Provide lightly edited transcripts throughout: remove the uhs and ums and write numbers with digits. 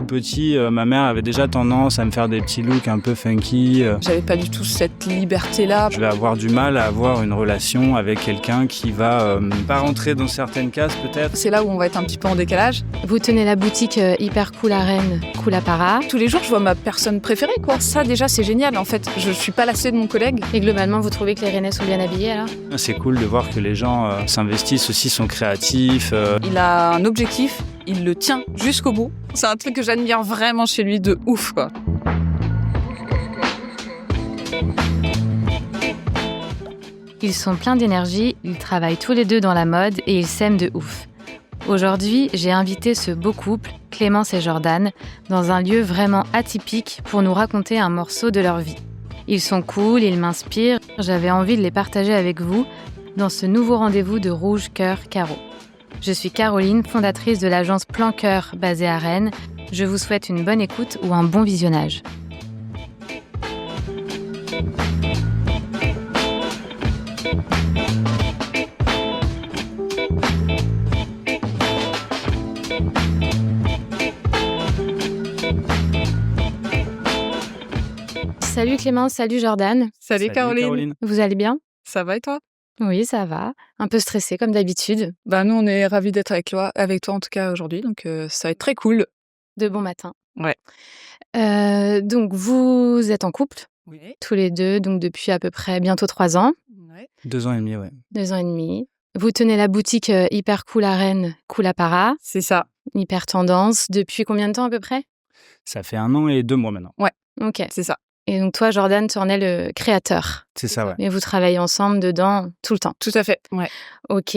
petit, ma mère avait déjà tendance à me faire des petits looks un peu funky. J'avais pas du tout cette liberté-là. Je vais avoir du mal à avoir une relation avec quelqu'un qui va pas rentrer dans certaines cases peut-être. C'est là où on va être un petit peu en décalage. Vous tenez la boutique hyper cool à Rennes, Cool Apparat. Tous les jours, je vois ma personne préférée, quoi. Ça, déjà, c'est génial, en fait. Je suis pas lassée de mon collègue. Et globalement, vous trouvez que les Rennais sont bien habillés alors ? C'est cool de voir que les gens s'investissent aussi, sont créatifs. Il a un objectif, il le tient jusqu'au bout. C'est un truc que j'admire vraiment chez lui de ouf, quoi. Ils sont pleins d'énergie, ils travaillent tous les deux dans la mode et ils s'aiment de ouf. Aujourd'hui, j'ai invité ce beau couple, Clémence et Jordan, dans un lieu vraiment atypique pour nous raconter un morceau de leur vie. Ils sont cool, ils m'inspirent, j'avais envie de les partager avec vous dans ce nouveau rendez-vous de Rouge Cœur Carreau. Je suis Caroline, fondatrice de l'agence Plan Cœur basée à Rennes. Je vous souhaite une bonne écoute ou un bon visionnage. Salut Clémence, salut Jordan. Salut Caroline. Vous allez bien ? Ça va et toi ? Oui, ça va. Un peu stressée comme d'habitude. Nous, on est ravis d'être avec toi en tout cas aujourd'hui, donc ça va être très cool. De bon matin. Ouais. Donc, vous êtes en couple, Oui. tous les deux, donc depuis à peu près bientôt 3 ans. Ouais. 2 ans et demi, ouais. 2 ans et demi. Vous tenez la boutique hyper cool à Rennes, Cool Apparat. C'est ça. Hyper tendance. Depuis combien de temps à peu près ? Ça fait 1 an et 2 mois maintenant. Ok. C'est ça. Et donc toi, Jordan, tu en es le créateur. C'est ça, ouais. Mais vous travaillez ensemble dedans tout le temps. Tout à fait. Ouais. Ok.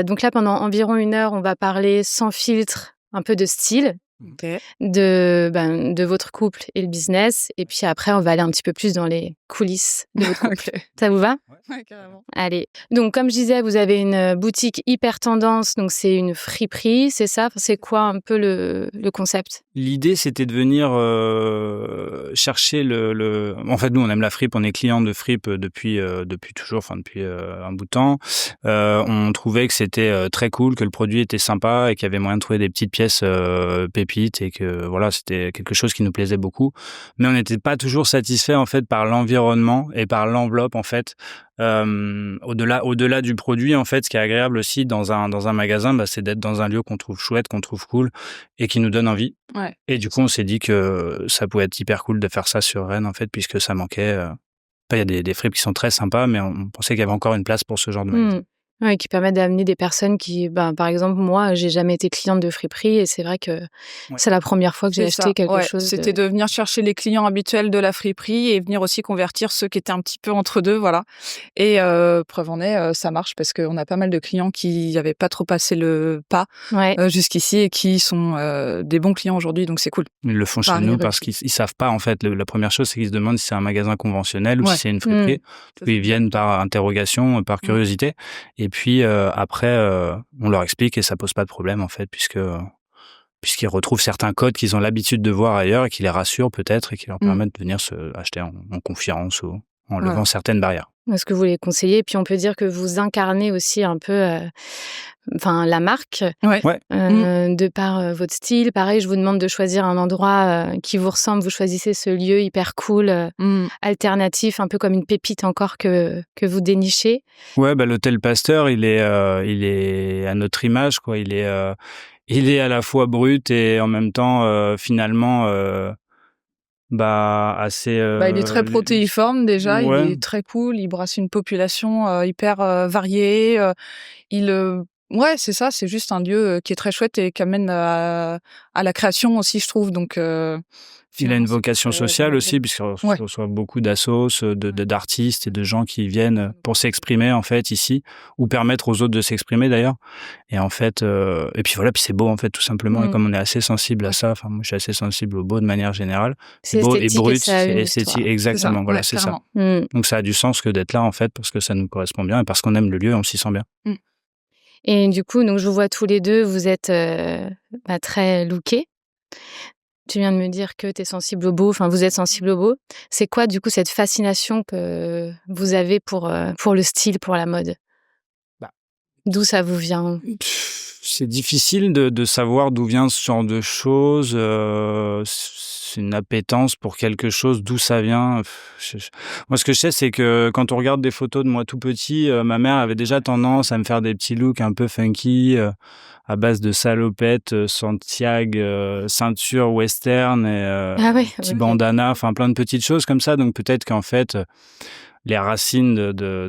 Donc là, pendant environ 1 heure, on va parler sans filtre, un peu de style, Ok. de votre couple et le business. Et puis après, on va aller un petit peu plus dans les coulisses de votre couple. Ok. Ça vous va ? Ouais, carrément. Allez. Donc, comme je disais, vous avez une boutique hyper tendance. Donc, c'est une friperie, c'est ça ? Enfin, c'est quoi un peu le concept ? L'idée, c'était de venir chercher En fait, nous, on aime la fripe, on est client de fripe depuis toujours, enfin depuis un bout de temps. On trouvait que c'était très cool, que le produit était sympa et qu'il y avait moyen de trouver des petites pièces pépites et que voilà, c'était quelque chose qui nous plaisait beaucoup. Mais on n'était pas toujours satisfait en fait par l'environnement et par l'enveloppe en fait. Au-delà du produit, en fait, ce qui est agréable aussi dans un magasin, c'est d'être dans un lieu qu'on trouve chouette, qu'on trouve cool et qui nous donne envie. Ouais. Et du coup, on s'est dit que ça pouvait être hyper cool de faire ça sur Rennes, en fait, puisque ça manquait. Il y a des fripes qui sont très sympas, mais on pensait qu'il y avait encore une place pour ce genre de magasin. Ouais, qui permettent d'amener des personnes qui, par exemple, moi, j'ai jamais été cliente de friperie et c'est vrai que c'est la première fois que j'ai acheté quelque chose. C'était de venir chercher les clients habituels de la friperie et venir aussi convertir ceux qui étaient un petit peu entre deux, voilà. Et preuve en est, ça marche parce qu'on a pas mal de clients qui n'avaient pas trop passé le pas jusqu'ici et qui sont des bons clients aujourd'hui, donc c'est cool. Ils le font chez nous parce qu'ils savent pas, en fait. La première chose, c'est qu'ils se demandent si c'est un magasin conventionnel ou si c'est une friperie. Puis ils viennent par interrogation, par curiosité. Et puis après, on leur explique et ça pose pas de problème en fait, puisqu'ils retrouvent certains codes qu'ils ont l'habitude de voir ailleurs et qui les rassurent peut-être et qui leur permettent de venir se acheter en confiance ou en levant certaines barrières. Est-ce que vous les conseillez ? Et puis on peut dire que vous incarnez aussi un peu la marque de par votre style. Pareil, je vous demande de choisir un endroit qui vous ressemble. Vous choisissez ce lieu hyper cool, alternatif, un peu comme une pépite encore que vous dénichez. Ouais, l'hôtel Pasteur, il est à notre image, quoi. Il est à la fois brut et en même temps finalement assez. Il est très protéiforme déjà. Il est très cool. Il brasse une population hyper variée. C'est ça. C'est juste un lieu qui est très chouette et qui amène à la création aussi, je trouve. Donc. Il a une vocation sociale aussi, puisqu'on reçoit beaucoup d'assos, d'artistes et de gens qui viennent pour s'exprimer, en fait, ici, ou permettre aux autres de s'exprimer, d'ailleurs. Et en fait, et puis voilà, puis c'est beau, en fait, tout simplement. Et comme on est assez sensible à ça, enfin, moi, je suis assez sensible au beau de manière générale. C'est beau et brut, c'est esthétique. Exactement, c'est ça. Donc, ça a du sens que d'être là, en fait, parce que ça nous correspond bien et parce qu'on aime le lieu et on s'y sent bien. Et du coup, donc, je vous vois tous les deux, vous êtes très lookés. Tu viens de me dire que tu es sensible au beau, enfin vous êtes sensible au beau. C'est quoi du coup cette fascination que vous avez pour le style, pour la mode ? D'où ça vous vient ? c'est difficile de savoir d'où vient ce genre de choses. C'est une appétence pour quelque chose, d'où ça vient. Moi, ce que je sais, c'est que quand on regarde des photos de moi tout petit, ma mère avait déjà tendance à me faire des petits looks un peu funky, à base de salopettes, Santiago, ceinture western et petit bandana, enfin plein de petites choses comme ça. Donc peut-être qu'en fait, les racines de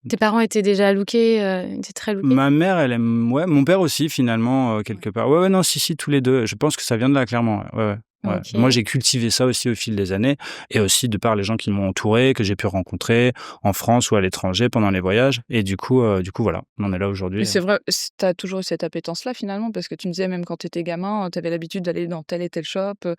Tes parents étaient déjà lookés, étaient très lookés? Ma mère, elle aime, ouais, mon père aussi finalement, quelque part. Ouais, non, si, tous les deux. Je pense que ça vient de là, clairement. Ouais. Okay. Moi, j'ai cultivé ça aussi au fil des années, et aussi de par les gens qui m'ont entouré, que j'ai pu rencontrer en France ou à l'étranger pendant les voyages. Et du coup, voilà, on en est là aujourd'hui. Mais c'est vrai, t'as toujours eu cette appétence-là finalement, parce que tu me disais même quand t'étais gamin, t'avais l'habitude d'aller dans tel et tel shop, de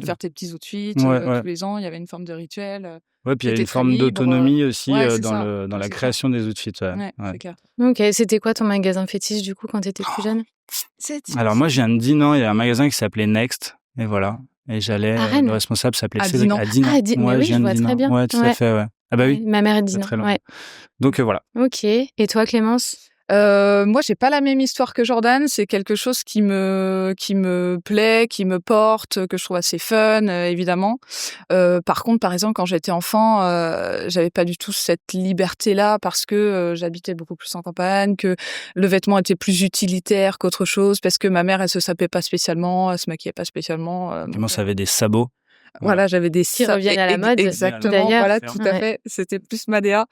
faire tes petits outfits tous les ans. Il y avait une forme de rituel. Ouais, puis il y a une forme d'autonomie aussi dans la création des outfits. Ouais, c'est clair. Ok, c'était quoi ton magasin fétiche du coup quand t'étais plus jeune? Alors moi, je viens de Dinan, il y a un magasin qui s'appelait Next. Et voilà. Et j'allais, le responsable s'appelait Cédric à Dinan. Ah, mais oui, je vois très bien. Ouais, tout à fait, ouais. Ah bah oui. Ma mère est de Dinan. Très long. Donc voilà. Ok. Et toi, Clémence? Moi, j'ai pas la même histoire que Jordan. C'est quelque chose qui me plaît, qui me porte, que je trouve assez fun, évidemment. Par contre, par exemple, quand j'étais enfant, j'avais pas du tout cette liberté-là parce que j'habitais beaucoup plus en campagne, que le vêtement était plus utilitaire qu'autre chose, parce que ma mère, elle se sapait pas spécialement, elle se maquillait pas spécialement. Comment ça avait des sabots? Voilà, j'avais des qui reviennent à la mode. Exactement. D'ailleurs. Voilà, tout à fait. C'était plus ma DA.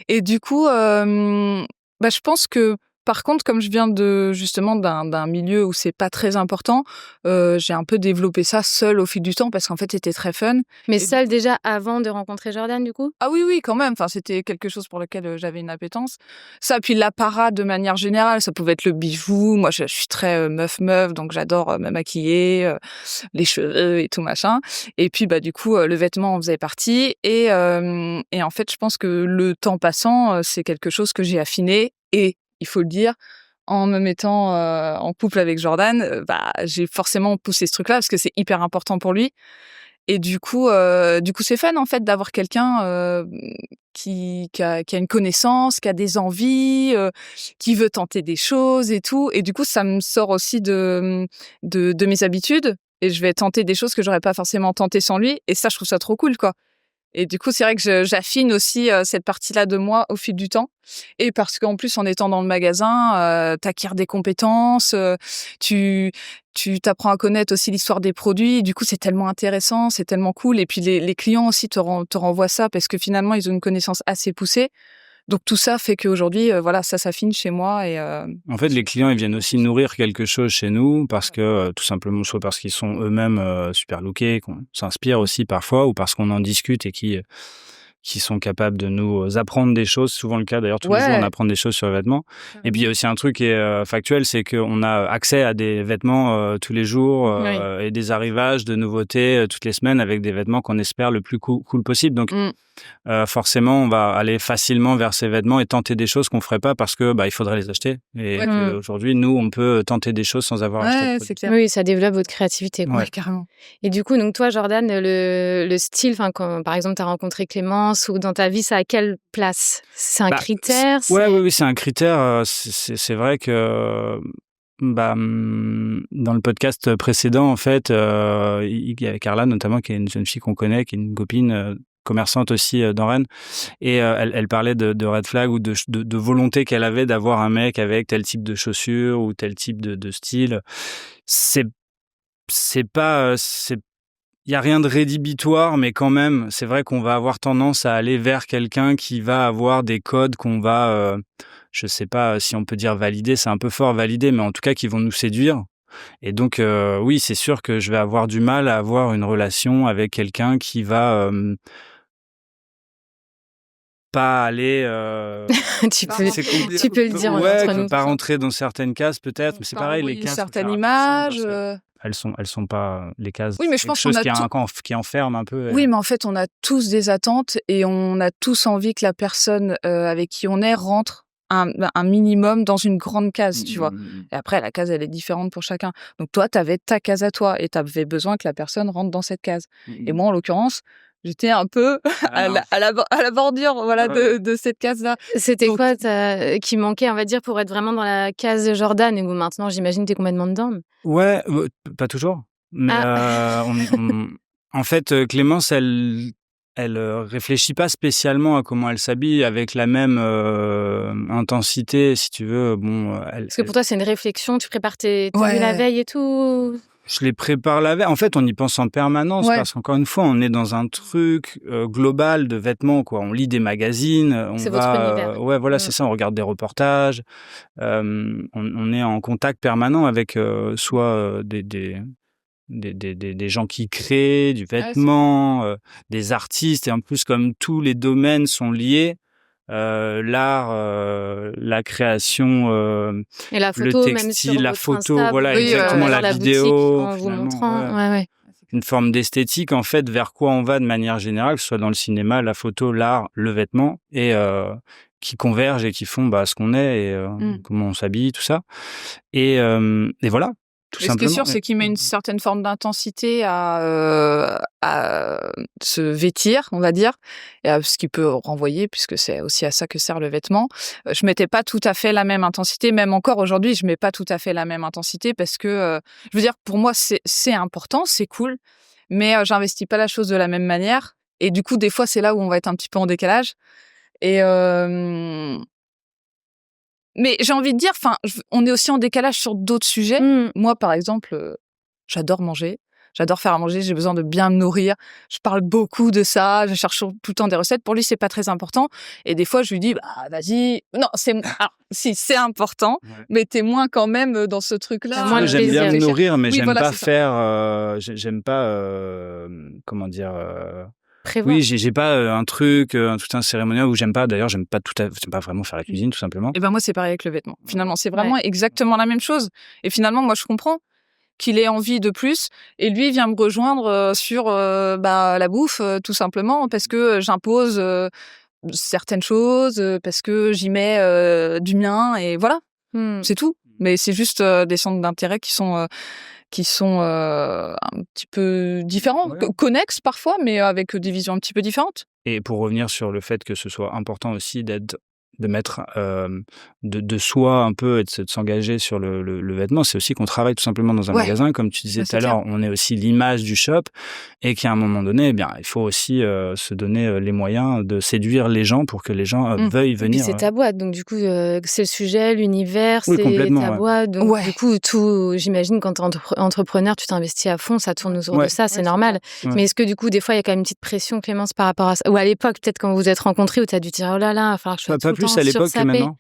Et du coup, je pense que, par contre, comme je viens justement d'un milieu où c'est pas très important, j'ai un peu développé ça seule au fil du temps parce qu'en fait, c'était très fun. Mais seule déjà avant de rencontrer Jordan, du coup? Ah oui, quand même. Enfin, c'était quelque chose pour lequel j'avais une appétence. Ça, puis l'apparat de manière générale, ça pouvait être le bijou. Moi, je suis très meuf, donc j'adore me maquiller, les cheveux et tout machin. Et puis, du coup, le vêtement en faisait partie. Et en fait, je pense que le temps passant, c'est quelque chose que j'ai affiné. Et il faut le dire, en me mettant en couple avec Jordan, j'ai forcément poussé ce truc-là parce que c'est hyper important pour lui. Et du coup, c'est fun en fait d'avoir quelqu'un qui a une connaissance, qui a des envies, qui veut tenter des choses et tout. Et du coup, ça me sort aussi de mes habitudes. Et je vais tenter des choses que j'aurais pas forcément tentées sans lui. Et ça, je trouve ça trop cool, quoi. Et du coup, c'est vrai que j'affine aussi cette partie-là de moi au fil du temps. Et parce qu'en plus, en étant dans le magasin, t'acquiers des compétences, tu t'apprends à connaître aussi l'histoire des produits. Et du coup, c'est tellement intéressant, c'est tellement cool. Et puis, les clients aussi te renvoient ça parce que finalement, ils ont une connaissance assez poussée. Donc tout ça fait qu'aujourd'hui, ça s'affine chez moi. Et en fait, les clients, ils viennent aussi nourrir quelque chose chez nous parce que, tout simplement, soit parce qu'ils sont eux-mêmes super lookés, qu'on s'inspire aussi parfois, ou parce qu'on en discute et qui sont capables de nous apprendre des choses. Souvent le cas, d'ailleurs, tous les jours, on apprend des choses sur les vêtements. Et puis, il y a aussi un truc qui est factuel, c'est qu'on a accès à des vêtements tous les jours et des arrivages de nouveautés toutes les semaines avec des vêtements qu'on espère le plus cool possible. Donc, forcément, on va aller facilement vers ces vêtements et tenter des choses qu'on ferait pas parce que il faudrait les acheter. Et aujourd'hui, nous, on peut tenter des choses sans avoir acheté. C'est clair. Oui, ça développe votre créativité. Ouais, carrément. Et du coup, donc toi, Jordan, le style, quand par exemple, tu as rencontré Clémence, ou dans ta vie, ça a quelle place? C'est un critère? Oui, c'est un critère. C'est vrai que dans le podcast précédent, en fait, il y avait Carla notamment, qui est une jeune fille qu'on connaît, qui est une copine commerçante aussi dans Rennes, et elle parlait de red flag ou de volonté qu'elle avait d'avoir un mec avec tel type de chaussures ou tel type de style. C'est pas il y a rien de rédhibitoire, mais quand même, c'est vrai qu'on va avoir tendance à aller vers quelqu'un qui va avoir des codes qu'on va, je sais pas si on peut dire valider, c'est un peu fort valider, mais en tout cas qui vont nous séduire. Et donc, oui, c'est sûr que je vais avoir du mal à avoir une relation avec quelqu'un qui va pas aller. tu peux le dire entre nous. Pas rentrer dans certaines cases peut-être, mais c'est pareil, les cases. Certaines images. Elles sont pas les cases. Oui, mais je pense qu'on a qui enferme un peu. Oui, mais en fait, on a tous des attentes et on a tous envie que la personne avec qui on est rentre un minimum dans une grande case, tu vois. Et après, la case, elle est différente pour chacun. Donc toi, t'avais ta case à toi et t'avais besoin que la personne rentre dans cette case. Et moi, en l'occurrence, j'étais un peu à la bordure, voilà, de cette case-là. C'était quoi qui manquait, on va dire, pour être vraiment dans la case Jordan, et où maintenant, j'imagine, t'es complètement dedans. Ouais, pas toujours. Mais en fait, Clémence, elle réfléchit pas spécialement à comment elle s'habille avec la même intensité, si tu veux. Bon, parce que pour toi, c'est une réflexion, tu prépares tes tenues la veille et tout. Je les prépare la veille. En fait, on y pense en permanence parce qu'encore une fois, on est dans un truc global de vêtements, quoi. On lit des magazines, c'est votre univers. Ouais, voilà, c'est ça. On regarde des reportages. On est en contact permanent avec soit des gens qui créent du vêtement, des artistes. Et en plus, comme tous les domaines sont liés, l'art, la création, et la photo, le textile, même sur la votre photo, Insta, voilà, exactement, la vidéo, en vous montrant. une forme d'esthétique, en fait, vers quoi on va de manière générale, que ce soit dans le cinéma, la photo, l'art, le vêtement, et qui convergent et qui font ce qu'on est et comment on s'habille, tout ça. Et voilà. Mais ce qui est sûr, c'est qu'il met une certaine forme d'intensité à se vêtir, on va dire, et à ce qui peut renvoyer, puisque c'est aussi à ça que sert le vêtement. Je mettais pas tout à fait la même intensité, même encore aujourd'hui, je mets pas tout à fait la même intensité parce que, je veux dire, pour moi, c'est important, c'est cool, mais j'investis pas la chose de la même manière. Et du coup, des fois, c'est là où on va être un petit peu en décalage. Et mais j'ai envie de dire, on est aussi en décalage sur d'autres sujets. Moi, par exemple, j'adore manger, j'adore faire à manger, j'ai besoin de bien me nourrir. Je parle beaucoup de ça, je cherche tout le temps des recettes. Pour lui, c'est pas très important. Et des fois, je lui dis, vas-y. Non, si, c'est important, mais t'es moins quand même dans ce truc-là. Moi, j'aime bien me nourrir, mais j'aime pas faire. J'aime pas, comment dire. Prévoir. Oui, j'ai pas un truc, tout un cérémonial où j'aime pas vraiment faire la cuisine, tout simplement. Et moi, c'est pareil avec le vêtement. Finalement, c'est vraiment exactement la même chose. Et finalement, moi, je comprends qu'il ait envie de plus. Et lui, il vient me rejoindre sur la bouffe, tout simplement, parce que j'impose certaines choses, parce que j'y mets du mien, et voilà. C'est tout. Mais c'est juste des centres d'intérêt qui sont un petit peu différents, connexes parfois, mais avec des visions un petit peu différentes. Et pour revenir sur le fait que ce soit important aussi de mettre de soi un peu et de s'engager sur le vêtement, c'est aussi qu'on travaille tout simplement dans un magasin. Comme tu disais tout à l'heure, on est aussi l'image du shop, et qu'à un moment donné, il faut aussi se donner les moyens de séduire les gens pour que les gens veuillent venir. Et puis c'est ta boîte, donc du coup, c'est le sujet, l'univers, c'est ta boîte. Donc du coup, tout, j'imagine, quand t'es entrepreneur, tu t'investis à fond, ça tourne autour de ça, c'est normal. Mais est-ce que du coup, des fois, il y a quand même une petite pression, Clémence, par rapport à ça? Ou à l'époque, peut-être quand vous vous êtes rencontrés, où t'as dû dire, oh là là, il va falloir que je sois tout le temps plus à l'époque que maintenant.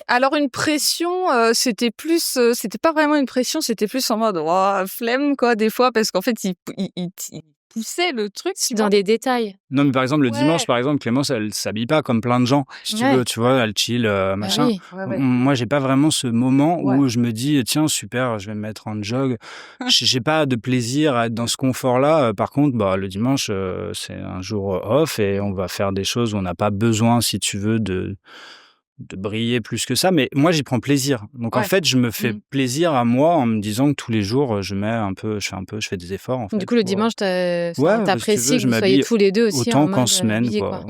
Alors une pression, c'était pas vraiment une pression, c'était plus en mode flemme, quoi, des fois, parce qu'en fait il poussait le truc dans des détails. Non, mais par exemple le dimanche, Clémence, elle s'habille pas comme plein de gens, si tu veux, tu vois, elle chill, machin. Moi, j'ai pas vraiment ce moment où je me dis tiens, super, je vais me mettre en jog. J'ai pas de plaisir à être dans ce confort-là. Par contre, le dimanche, c'est un jour off et on va faire des choses où on n'a pas besoin, si tu veux, de briller plus que ça, mais moi j'y prends plaisir. Donc en fait, je me fais plaisir à moi en me disant que tous les jours je fais des efforts en fait. Du coup le dimanche t'apprécies que vous soyez tous les deux aussi autant qu'en semaine, quoi.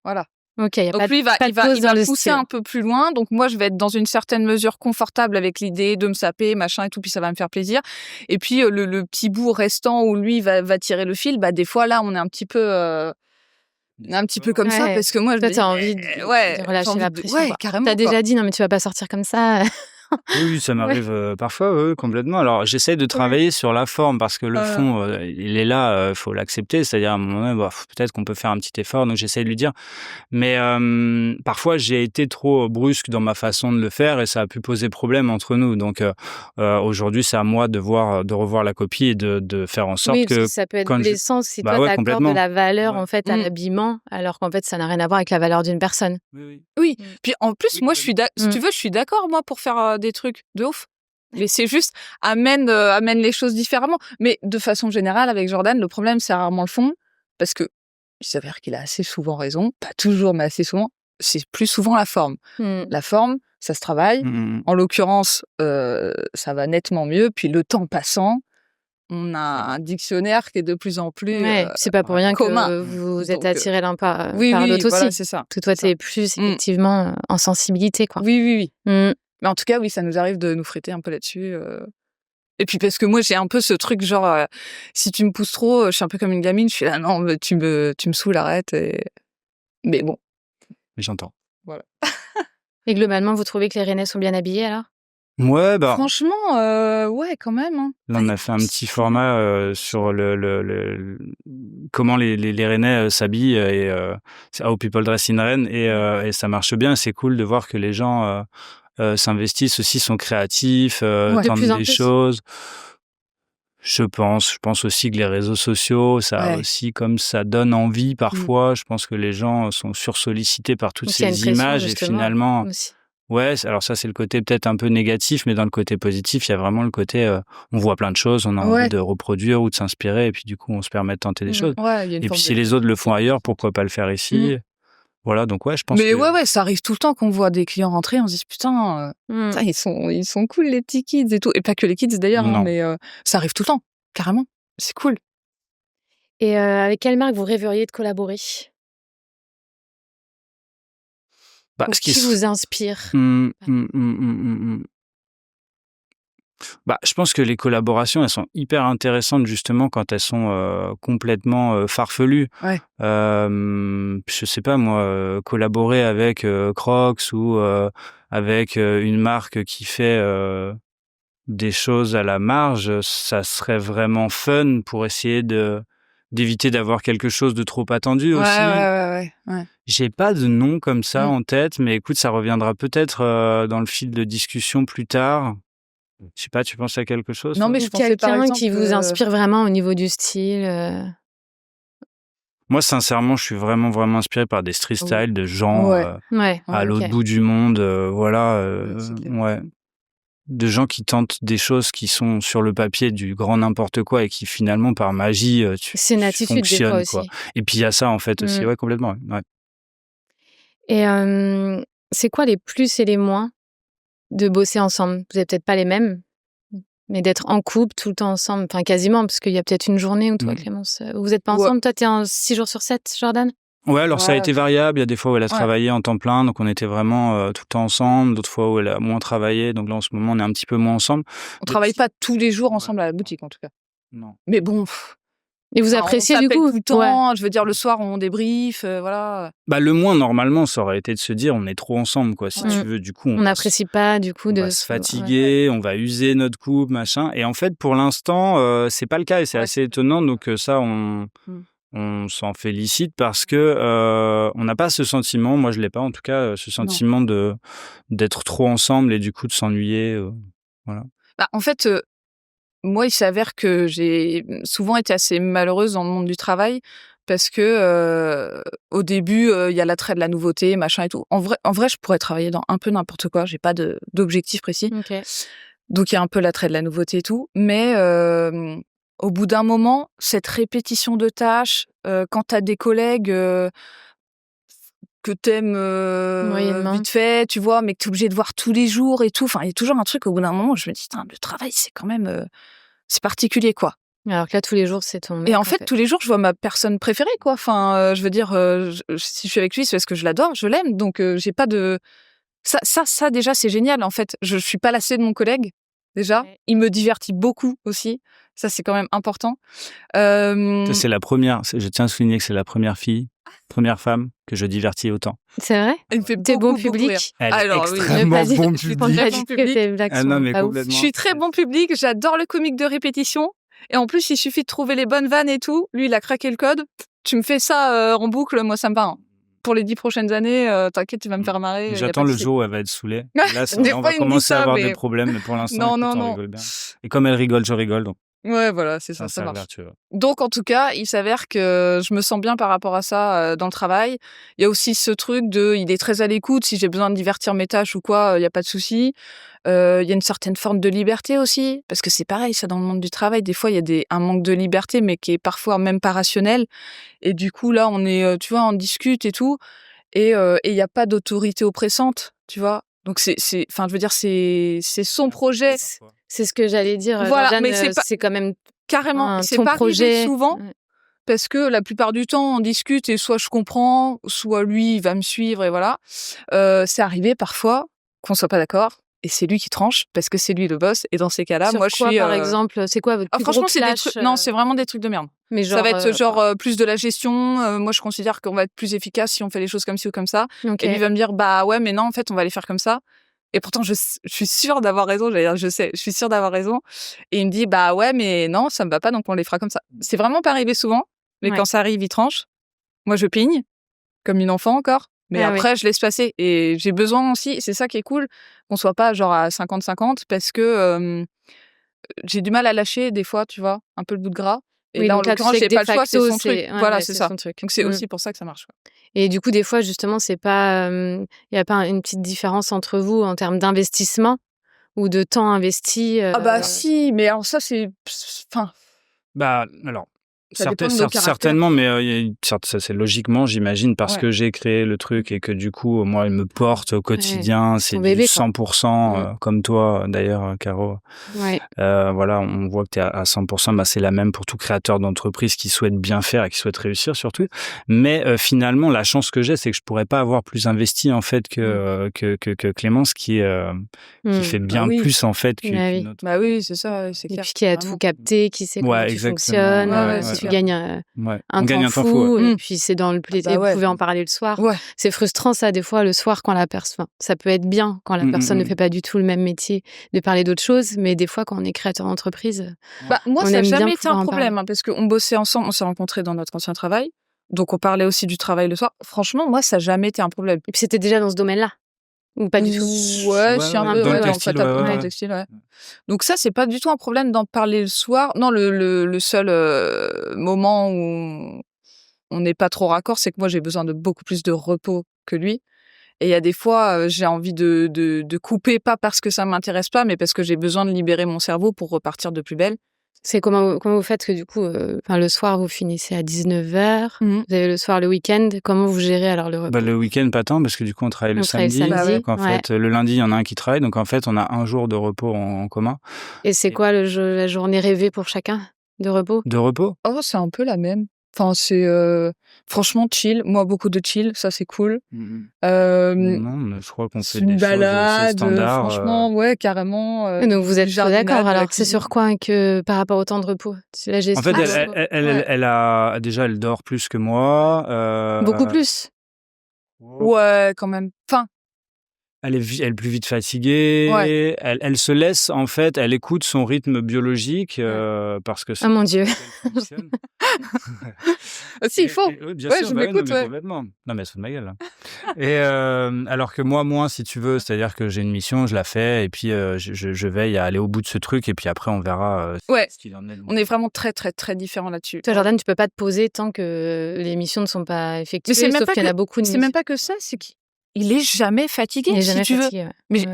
Voilà. Ok, donc lui, il va pousser un peu plus loin. Donc moi, je vais être dans une certaine mesure confortable avec l'idée de me saper, machin et tout, puis ça va me faire plaisir. Et puis le petit bout restant où lui va tirer le fil, des fois là, on est un petit peu comme ça, parce que moi, t'as envie de relâcher la pression. Carrément. T'as déjà dit non, mais tu vas pas sortir comme ça. Oui, ça m'arrive parfois, complètement. Alors, j'essaie de travailler sur la forme parce que le fond, il est là, faut l'accepter. C'est-à-dire, à un moment donné, peut-être qu'on peut faire un petit effort, donc j'essaie de lui dire. Mais parfois, j'ai été trop brusque dans ma façon de le faire et ça a pu poser problème entre nous. Donc, aujourd'hui, c'est à moi de revoir la copie et de faire en sorte que ça peut être blessant si toi, t'accordes de la valeur en fait à l'habillement, alors qu'en fait, ça n'a rien à voir avec la valeur d'une personne. Oui. Puis en plus, moi, si tu veux, je suis d'accord, moi, pour faire des trucs de ouf. Mais c'est juste amène les choses différemment. Mais de façon générale, avec Jordan, le problème, c'est rarement le fond, parce que il s'avère qu'il a assez souvent raison, pas toujours, mais assez souvent. C'est plus souvent la forme. La forme, ça se travaille. En l'occurrence, ça va nettement mieux. Puis le temps passant, on a un dictionnaire qui est de plus en plus c'est pas pour rien commun. que vous êtes Donc, attirés l'un par oui, l'autre voilà, aussi. c'est ça. Parce que toi, t'es plus effectivement en sensibilité, quoi. Oui. Mais en tout cas, oui, ça nous arrive de nous friter un peu là-dessus. Et puis parce que moi, j'ai un peu ce truc genre, si tu me pousses trop, je suis un peu comme une gamine. Je suis là, non, mais tu me saoules, arrête. Mais bon. Mais j'entends. Voilà. Et globalement, vous trouvez que les Rennais sont bien habillés alors ? Ouais, bah. Franchement, ouais, quand même. Hein. Là, on a fait un petit format sur comment les Rennais s'habillent et c'est How People Dress in Rennes et ça marche bien. C'est cool de voir que les gens s'investissent aussi, sont créatifs, tentent des choses. Je pense aussi que les réseaux sociaux, ça aussi, comme ça donne envie parfois. Je pense que les gens sont sursollicités par toutes ces images et finalement. Ouais, alors ça, c'est le côté peut-être un peu négatif, mais dans le côté positif, il y a vraiment le côté, on voit plein de choses, on a envie de reproduire ou de s'inspirer, et puis du coup, on se permet de tenter des choses. Et puis si les autres le font ailleurs, pourquoi pas le faire ici ? Voilà, donc ouais, je pense mais que... ouais, ça arrive tout le temps qu'on voit des clients rentrer, on se dit putain, ils sont cool les petits kids et tout, et pas que les kids d'ailleurs, hein, mais ça arrive tout le temps, carrément, c'est cool. Et avec quelle marque vous rêveriez de collaborer ? Qui vous inspire ? Bah, je pense que les collaborations, elles sont hyper intéressantes justement quand elles sont complètement farfelues. Ouais. Je sais pas moi, collaborer avec Crocs ou avec une marque qui fait des choses à la marge, ça serait vraiment fun pour essayer d'éviter d'avoir quelque chose de trop attendu aussi. Ouais. J'ai pas de nom comme ça en tête, mais écoute, ça reviendra peut-être dans le fil de discussion plus tard. Je sais pas, tu penses à quelque chose ? Non, mais je pensais par exemple qui vous inspire vraiment au niveau du style. Moi, sincèrement, je suis vraiment, vraiment inspiré par des street style de gens à l'autre bout du monde, de gens qui tentent des choses qui sont sur le papier du grand n'importe quoi et qui finalement, par magie, c'est une attitude des fois aussi. Quoi. Et puis il y a ça en fait aussi, complètement. Ouais. Et c'est quoi les plus et les moins de bosser ensemble ? Vous n'avez peut-être pas les mêmes, mais d'être en couple tout le temps ensemble, enfin quasiment, parce qu'il y a peut-être une journée où toi, Clémence, vous n'êtes pas ensemble. Toi, tu es 6 jours sur 7, Jordan ? Ouais, alors ça a été variable. Il y a des fois où elle a travaillé en temps plein, donc on était vraiment tout le temps ensemble. D'autres fois où elle a moins travaillé, donc là en ce moment on est un petit peu moins ensemble. On travaille pas tous les jours ensemble à la boutique en tout cas. Non. Mais bon. Et vous appréciez du coup tout le temps. Je veux dire, le soir on débrief, voilà. Bah le moins normalement, ça aurait été de se dire on est trop ensemble quoi. Si tu veux, du coup on n'apprécie pas du coup on va se fatiguer, on va user notre couple machin. Et en fait pour l'instant c'est pas le cas et c'est assez étonnant. Donc ça on s'en félicite parce que on n'a pas ce sentiment, moi je l'ai pas en tout cas, ce sentiment d'être trop ensemble et du coup de s'ennuyer. Voilà. Bah, en fait, moi il s'avère que j'ai souvent été assez malheureuse dans le monde du travail parce que au début il y a l'attrait de la nouveauté, machin et tout. En vrai, je pourrais travailler dans un peu n'importe quoi, j'ai pas d'objectif précis. Okay. Donc il y a un peu l'attrait de la nouveauté et tout, mais au bout d'un moment, cette répétition de tâches, quand t'as des collègues que t'aimes vite fait, tu vois, mais que t'es obligé de voir tous les jours et tout. Enfin, il y a toujours un truc au bout d'un moment où je me dis, le travail, c'est quand même, c'est particulier, quoi. Alors que là, tous les jours, c'est ton mec. Et en fait, tous les jours, je vois ma personne préférée, quoi. Enfin, je veux dire, si je suis avec lui, c'est parce que je l'adore, je l'aime, donc j'ai pas de... Ça, déjà, c'est génial, en fait. Je suis pas lassée de mon collègue. Déjà, il me divertit beaucoup aussi. Ça, c'est quand même important. C'est la première. Je tiens à souligner que c'est la première femme que je divertis autant. C'est vrai ? Elle me fait T'es bon public. Elle est extrêmement bon public. Non, mais complètement. Je suis très bon public. J'adore le comique de répétition. Et en plus, il suffit de trouver les bonnes vannes et tout. Lui, il a craqué le code. Tu me fais ça en boucle, moi, ça me va. Hein. Pour les 10 prochaines années, t'inquiète, tu vas me faire marrer. J'attends le jour où elle va être saoulée. Là, on va commencer à avoir des problèmes, mais pour l'instant, on rigole bien. Et comme elle rigole, je rigole. Donc... Ouais, voilà, c'est ça marche. Donc, en tout cas, il s'avère que je me sens bien par rapport à ça dans le travail. Il y a aussi ce truc il est très à l'écoute. Si j'ai besoin de divertir mes tâches ou quoi, il n'y a pas de souci. Il y a une certaine forme de liberté aussi, parce que c'est pareil, ça, dans le monde du travail. Des fois, il y a un manque de liberté, mais qui est parfois même pas rationnel. Et du coup, là, on est, tu vois, on discute et tout. Et il n'y a pas d'autorité oppressante, tu vois. Donc, enfin, je veux dire, c'est son projet. C'est ce que j'allais dire. Voilà, Jordan, mais c'est quand même Carrément. C'est ton pas projet. arrivé souvent. Parce que la plupart du temps, on discute et soit je comprends, soit lui, il va me suivre et voilà. C'est arrivé parfois qu'on soit pas d'accord et c'est lui qui tranche parce que c'est lui le boss. Et dans ces cas-là, Sur moi, quoi, je suis. par exemple, c'est quoi votre plus franchement, gros c'est des clash trucs. Non, c'est vraiment des trucs de merde. Mais genre, ça va être plus de la gestion. Moi, je considère qu'on va être plus efficace si on fait les choses comme ci ou comme ça. Ok. Et lui va me dire, bah ouais, mais non, en fait, on va les faire comme ça. Et pourtant, je suis sûre d'avoir raison. J'allais dire, je suis sûre d'avoir raison. Et il me dit, bah ouais, mais non, ça me va pas, donc on les fera comme ça. C'est vraiment pas arrivé souvent. Mais Ouais. quand ça arrive, il tranche. Moi, je pigne, comme une enfant encore. Mais après, je laisse passer. Et j'ai besoin aussi, c'est ça qui est cool, qu'on soit pas genre à 50-50, parce que j'ai du mal à lâcher des fois, tu vois, un peu le bout de gras. Et Oui, là, en donc là, tu l'occurrence, sais j'ai que pas de le choix, c'est facto, son truc. ouais, Voilà, ouais, c'est c'est ça. son truc. Donc c'est aussi pour ça que ça marche. Quoi. Et du coup, des fois, justement, c'est pas, il y a pas une petite différence entre vous en termes d'investissement ou de temps investi. Ah bah si, mais alors ça, c'est... Enfin, Bah, alors, ça dépend de nos caractères. certainement, mais ça c'est logiquement, j'imagine, parce que j'ai créé le truc et que du coup, moi, il me porte au quotidien. C'est ton du bébé, 100%, comme toi, d'ailleurs, Caro. Ouais. Voilà, on voit que tu es à 100%. Bah, c'est la même pour tout créateur d'entreprise qui souhaite bien faire et qui souhaite réussir surtout. Mais finalement, la chance que j'ai, c'est que je pourrais pas avoir plus investi en fait que Clémence qui fait bien plus en fait qu'une autre. Bah oui, c'est ça, c'est clair. Et puis qui a tout capté, qui sait comment tu fonctionnes, tu gagnes un temps fou, et puis c'est dans le plaisir. Vous pouvez en parler le soir. Ouais. C'est frustrant ça des fois le soir quand la personne. Ça peut être bien quand la personne ne fait pas du tout le même métier de parler d'autre chose, mais des fois quand on est créateur d'entreprise, moi ça n'a jamais été un problème parce qu'on bossait ensemble, on s'est rencontrés dans notre ancien travail, donc on parlait aussi du travail le soir. Franchement, moi ça n'a jamais été un problème. Et puis c'était déjà dans ce domaine-là. Ou pas du tout. Ouais, je suis un peu dans le textile, dans le textile, ouais. Donc ça, c'est pas du tout un problème d'en parler le soir. Non, le seul moment où on n'est pas trop raccord, c'est que moi, j'ai besoin de beaucoup plus de repos que lui. Et il y a des fois, j'ai envie de couper, pas parce que ça m'intéresse pas, mais parce que j'ai besoin de libérer mon cerveau pour repartir de plus belle. C'est comment vous faites que du coup, le soir, vous finissez à 19h, vous avez le soir, le week-end, comment vous gérez alors le repos? Le week-end, pas tant, parce que du coup, on travaille le samedi. Donc en fait, le lundi, il y en a un qui travaille, donc en fait, on a un jour de repos en commun. Et c'est quoi la journée rêvée pour chacun de repos? De repos? Oh, c'est un peu la même. Enfin, c'est franchement chill. Moi, beaucoup de chill, ça c'est cool. Non, mais je crois qu'on fait des balade, choses standards. Franchement, ouais, carrément. Donc vous êtes d'accord. Alors c'est sur quoi que par rapport au temps de repos? C'est la gestion. En fait, elle dort plus que moi. Beaucoup plus. Ouais, quand même. Enfin. Elle est plus vite fatiguée. Ouais. Elle se laisse, en fait, elle écoute son rythme biologique parce que... Ah mon Dieu. Si, il faut. Bien sûr, je m'écoute. Complètement. Non, mais elle se fout de ma gueule. Et alors que moi, si tu veux, c'est-à-dire que j'ai une mission, je la fais et puis je veille à aller au bout de ce truc et puis après, on verra ce qu'il en est. On est vraiment très, très, très différents là-dessus. Toi, Jordan, tu peux pas te poser tant que les missions ne sont pas effectuées, sauf qu'il y en a beaucoup de missions. C'est même pas que ça, c'est qu'il est jamais fatigué, il est jamais fatigué, ouais. Mais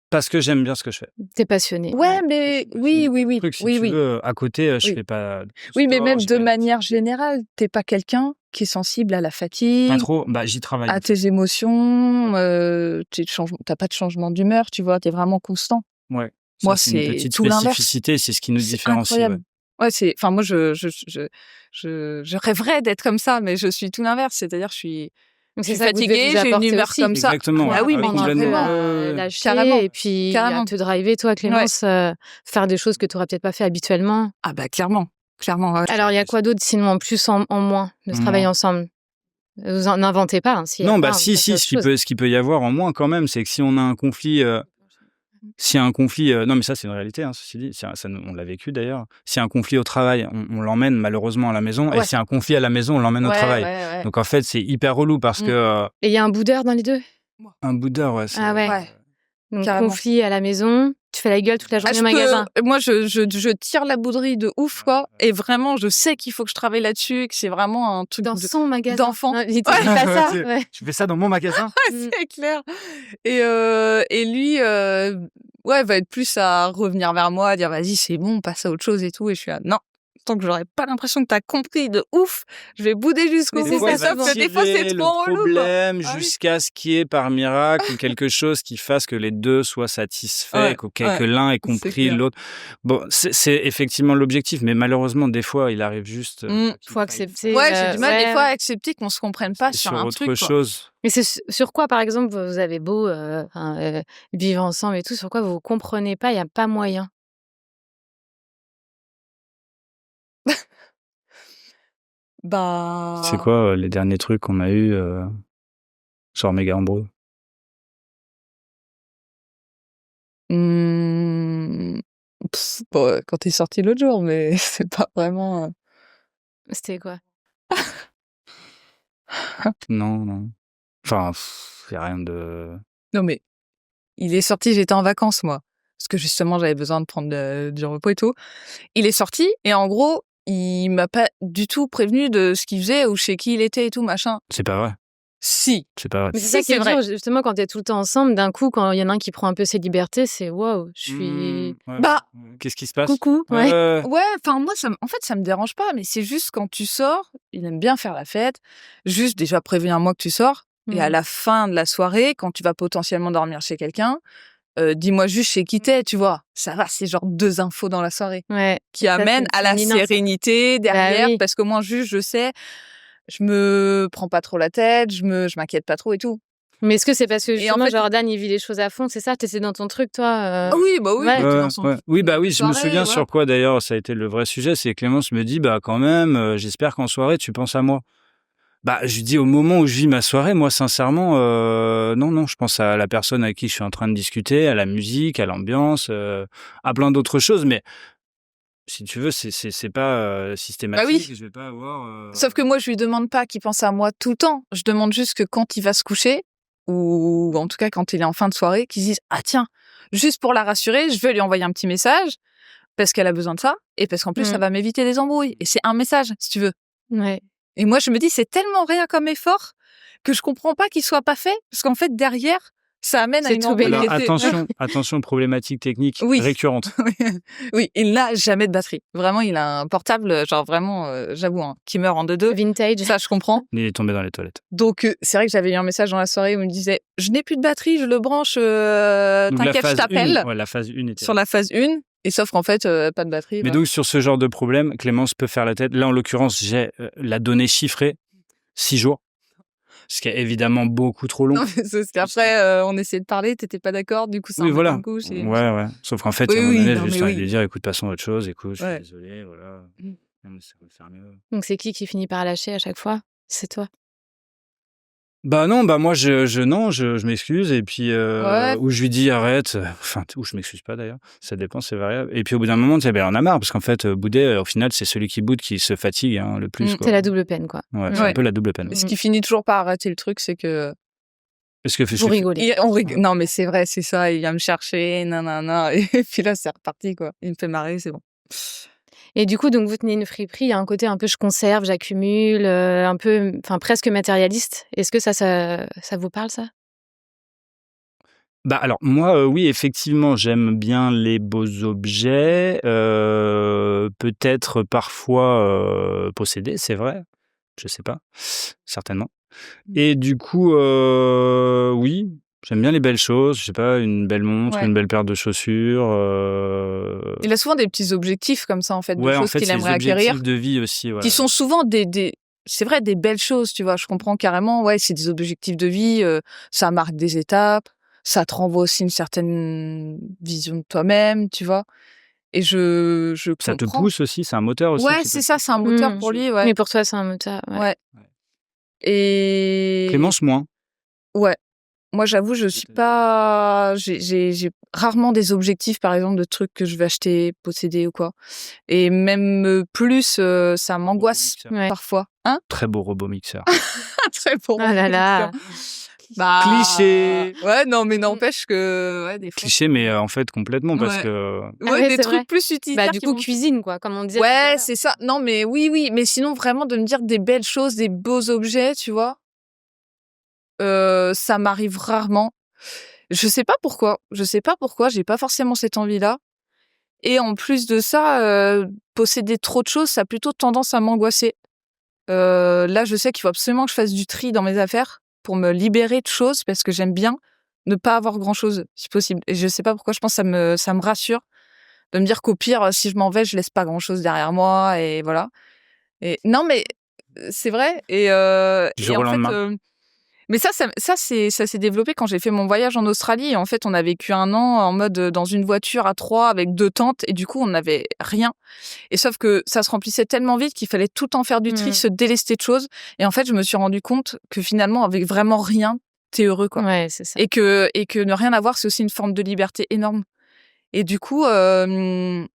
parce que j'aime bien ce que je fais. T'es passionné. Ouais, mais oui. Si tu veux, à côté, je fais pas. Oui, mais même de manière générale, t'es pas quelqu'un qui est sensible à la fatigue. Pas trop. Bah, j'y travaille. À tes émotions. T'as pas de changement d'humeur, tu vois. T'es vraiment constant. Ouais. Moi, c'est une petite tout l'inverse. spécificité, c'est ce qui nous différencie. Incroyable. Ouais, enfin, moi, je rêverais d'être comme ça, mais je suis tout l'inverse. C'est-à-dire, je suis fatiguée, j'ai une humeur comme ça. Exactement. Ah oui, mais complètement. Lâcher et puis te driver, toi, Clémence, faire des choses que tu n'aurais peut-être pas fait habituellement. Ah bah clairement. Ouais. Alors, il y a quoi d'autre sinon en plus, en moins, de travailler ensemble? Vous en inventez pas. Non, ce qu'il peut y avoir en moins quand même, c'est que si on a un conflit... S'il y a un conflit, non mais ça c'est une réalité, ceci dit, on l'a vécu d'ailleurs. S'il y a un conflit au travail, on l'emmène malheureusement à la maison, et s'il y a un conflit à la maison, on l'emmène au travail. Ouais. Donc en fait c'est hyper relou parce que... Et il y a un boudeur dans les deux? Un boudeur, ouais. Ah ouais. Donc conflit à la maison, tu fais la gueule toute la journée au magasin. Moi je tire la bouderie de ouf quoi, et vraiment je sais qu'il faut que je travaille là-dessus, et que c'est vraiment un truc dans son magasin d'enfant. Tu fais ça. Tu fais ça dans mon magasin. C'est clair. Et lui va être plus à revenir vers moi, à dire vas-y c'est bon, passe à autre chose et tout, et je suis là non, tant que j'aurai pas l'impression que t'as compris de ouf, je vais bouder jusqu'au bout. Des fois, il va Sauf que des fois, c'est tirer le trop relou, quoi. problème Ah oui. jusqu'à ce qu'il y ait par miracle quelque chose qui fasse que les deux soient satisfaits, que l'un ait compris l'autre. Bon, c'est effectivement l'objectif, mais malheureusement, des fois, il arrive juste. Faut accepter. Ouais, j'ai du mal des fois à accepter qu'on se comprenne pas c'est sur sur un autre truc, quoi. chose. Mais c'est sur quoi, par exemple, vous avez beau vivre ensemble et tout, sur quoi vous comprenez pas, il y a pas moyen? Bah, C'est quoi les derniers trucs qu'on a eu, genre méga embrouille? Bon, quand t'es sorti l'autre jour, mais c'est pas vraiment. C'était quoi? Non, non. Enfin, il y a rien de. Non, mais il est sorti, j'étais en vacances, moi. Parce que justement, j'avais besoin de prendre du repos et tout. Il est sorti et en gros, il m'a pas du tout prévenu de ce qu'il faisait ou chez qui il était et tout, machin. C'est pas vrai. Si. C'est pas vrai. Mais c'est Si, ça qui c'est est vrai. dur, justement, quand t'es tout le temps ensemble, d'un coup, quand il y en a un qui prend un peu ses libertés, c'est waouh, je suis. Ouais. Bah, Qu'est-ce qui se passe? Coucou, ouais. ouais, enfin, moi, en fait, ça me dérange pas, mais c'est juste quand tu sors, il aime bien faire la fête. Juste, déjà, préviens-moi que tu sors. Et à la fin de la soirée, quand tu vas potentiellement dormir chez quelqu'un, dis-moi juste chez qui t'es, tu vois. Ça va, c'est genre 2 infos dans la soirée Ouais. qui Ça, amènent c'est à la éminent, ça. sérénité derrière, oui. parce qu'au moins, juste, je sais, je me prends pas trop la tête, je m'inquiète pas trop et tout. Mais est-ce que c'est parce que Et en justement, fait, Jordan, il vit les choses à fond, c'est ça? T'étais dans ton truc, toi ah oui, bah oui, Ouais. il était dans son Oui, bah oui, je me soirée, souviens ouais. sur quoi d'ailleurs ça a été le vrai sujet, c'est que Clémence me dit, bah quand même, j'espère qu'en soirée tu penses à moi. Bah, je lui dis au moment où je vis ma soirée, moi sincèrement, non, je pense à la personne avec qui je suis en train de discuter, à la musique, à l'ambiance, à plein d'autres choses, mais si tu veux, c'est pas systématique. Bah oui. Je vais pas avoir. Sauf que moi, je lui demande pas qu'il pense à moi tout le temps. Je demande juste que quand il va se coucher, ou en tout cas quand il est en fin de soirée, qu'il se dise « Ah tiens, juste pour la rassurer, je vais lui envoyer un petit message, parce qu'elle a besoin de ça, et parce qu'en plus, ça va m'éviter des embrouilles. » Et c'est un message, si tu veux. Ouais. Et moi, je me dis, c'est tellement rien comme effort que je comprends pas qu'il soit pas fait, parce qu'en fait, derrière, ça amène à C'est une tout embrouille. bénef. Alors attention, problématique technique Oui. récurrente. Oui, il n'a jamais de batterie. Vraiment, il a un portable, genre vraiment, j'avoue, hein, qui meurt en 2-2. Vintage. Ça, je comprends. Il est tombé dans les toilettes. Donc, c'est vrai que j'avais eu un message dans la soirée où il me disait « Je n'ai plus de batterie, je le branche, Donc, t'inquiète, je t'appelle. » la phase 1 était. Sur la phase 1, et sauf qu'en fait, pas de batterie. Mais bah. donc, sur ce genre de problème, Clémence peut faire la tête. Là, en l'occurrence, j'ai la donnée chiffrée, 6 jours. Ce qui est évidemment beaucoup trop long. Non, mais c'est parce qu'après, on essayait de parler, t'étais pas d'accord, du coup, ça Oui, en voilà. une couche. Et... Ouais. Sauf qu'en fait, Oui, à un moment donné, non, j'ai juste mais envie de oui. lui dire, écoute, passons à autre chose, écoute, je suis Ouais. désolé, voilà. Non, mais ça peut faire mieux. Donc c'est qui finit par lâcher à chaque fois? C'est toi. Bah non, bah moi je m'excuse et puis Ouais. ou je lui dis arrête, enfin ou je m'excuse pas d'ailleurs, ça dépend, c'est variable. Et puis au bout d'un moment, tu sais, ben on en a marre parce qu'en fait bouder, au final, c'est celui qui boude qui se fatigue le plus. Quoi. C'est la double peine, quoi. Ouais, c'est Ouais. un peu la double peine. Et ce qui finit toujours par arrêter le truc, c'est que... Est-ce que Vous rigolez. Non, mais c'est vrai, c'est ça, il vient me chercher, nanana, et puis là, c'est reparti, quoi. Il me fait marrer, c'est bon. Et du coup, donc vous tenez une friperie, il y a un côté un peu je conserve, j'accumule, un peu, enfin presque matérialiste. Est-ce que ça vous parle, ça? Bah alors moi oui effectivement j'aime bien les beaux objets, peut-être parfois posséder, c'est vrai, je sais pas, certainement. Et du coup oui, j'aime bien les belles choses, je sais pas, une belle montre, Ouais. une belle paire de chaussures. Il a souvent des petits objectifs comme ça, en fait, de Ouais, en choses fait, qu'il c'est aimerait les acquérir, objectifs de vie aussi. Voilà. qui sont souvent c'est vrai, des belles choses, tu vois. Je comprends carrément, ouais, c'est des objectifs de vie, ça marque des étapes, ça te renvoie aussi une certaine vision de toi-même, tu vois. Et je Ça te comprends. pousse aussi, c'est un moteur aussi. Ouais, qui c'est peut- ça, c'est un moteur pour lui, ouais. Mais pour toi, c'est un moteur. Ouais. Ouais. Et Clémence moins. ouais. Moi, j'avoue, je suis pas. J'ai rarement des objectifs, par exemple, de trucs que je vais acheter, posséder ou quoi. Et même plus, ça m'angoisse Ouais. parfois. Hein? Très beau robot mixeur. Très bon. Oh là là. Bah, Cliché. Ouais, non, mais n'empêche que ouais, des fois. Cliché, mais en fait complètement parce Ouais. que. Ouais, ouais, des c'est trucs vrai. plus utilitaires. Bah, du qui coup, vont- cuisine, quoi, comme on disait. tout à Ouais, l'heure. c'est ça. Non, mais oui. Mais sinon, vraiment, de me dire des belles choses, des beaux objets, tu vois. Ça m'arrive rarement. Je sais pas pourquoi. J'ai pas forcément cette envie-là. Et en plus de ça, posséder trop de choses, ça a plutôt tendance à m'angoisser. Là, je sais qu'il faut absolument que je fasse du tri dans mes affaires pour me libérer de choses parce que j'aime bien ne pas avoir grand-chose, si possible. Et je sais pas pourquoi, je pense que ça me rassure de me dire qu'au pire, si je m'en vais, je laisse pas grand-chose derrière moi et voilà. Et non, mais c'est vrai. Et jour au lendemain. Mais ça s'est développé quand j'ai fait mon voyage en Australie. Et en fait, on a vécu 1 an en mode dans une voiture à 3 avec 2 tentes et du coup, on n'avait rien. Et sauf que ça se remplissait tellement vite qu'il fallait tout le temps faire du tri, se délester de choses. Et en fait, je me suis rendu compte que finalement, avec vraiment rien, t'es heureux, quoi. Ouais, c'est ça. Et que ne rien avoir, c'est aussi une forme de liberté énorme. Et du coup, je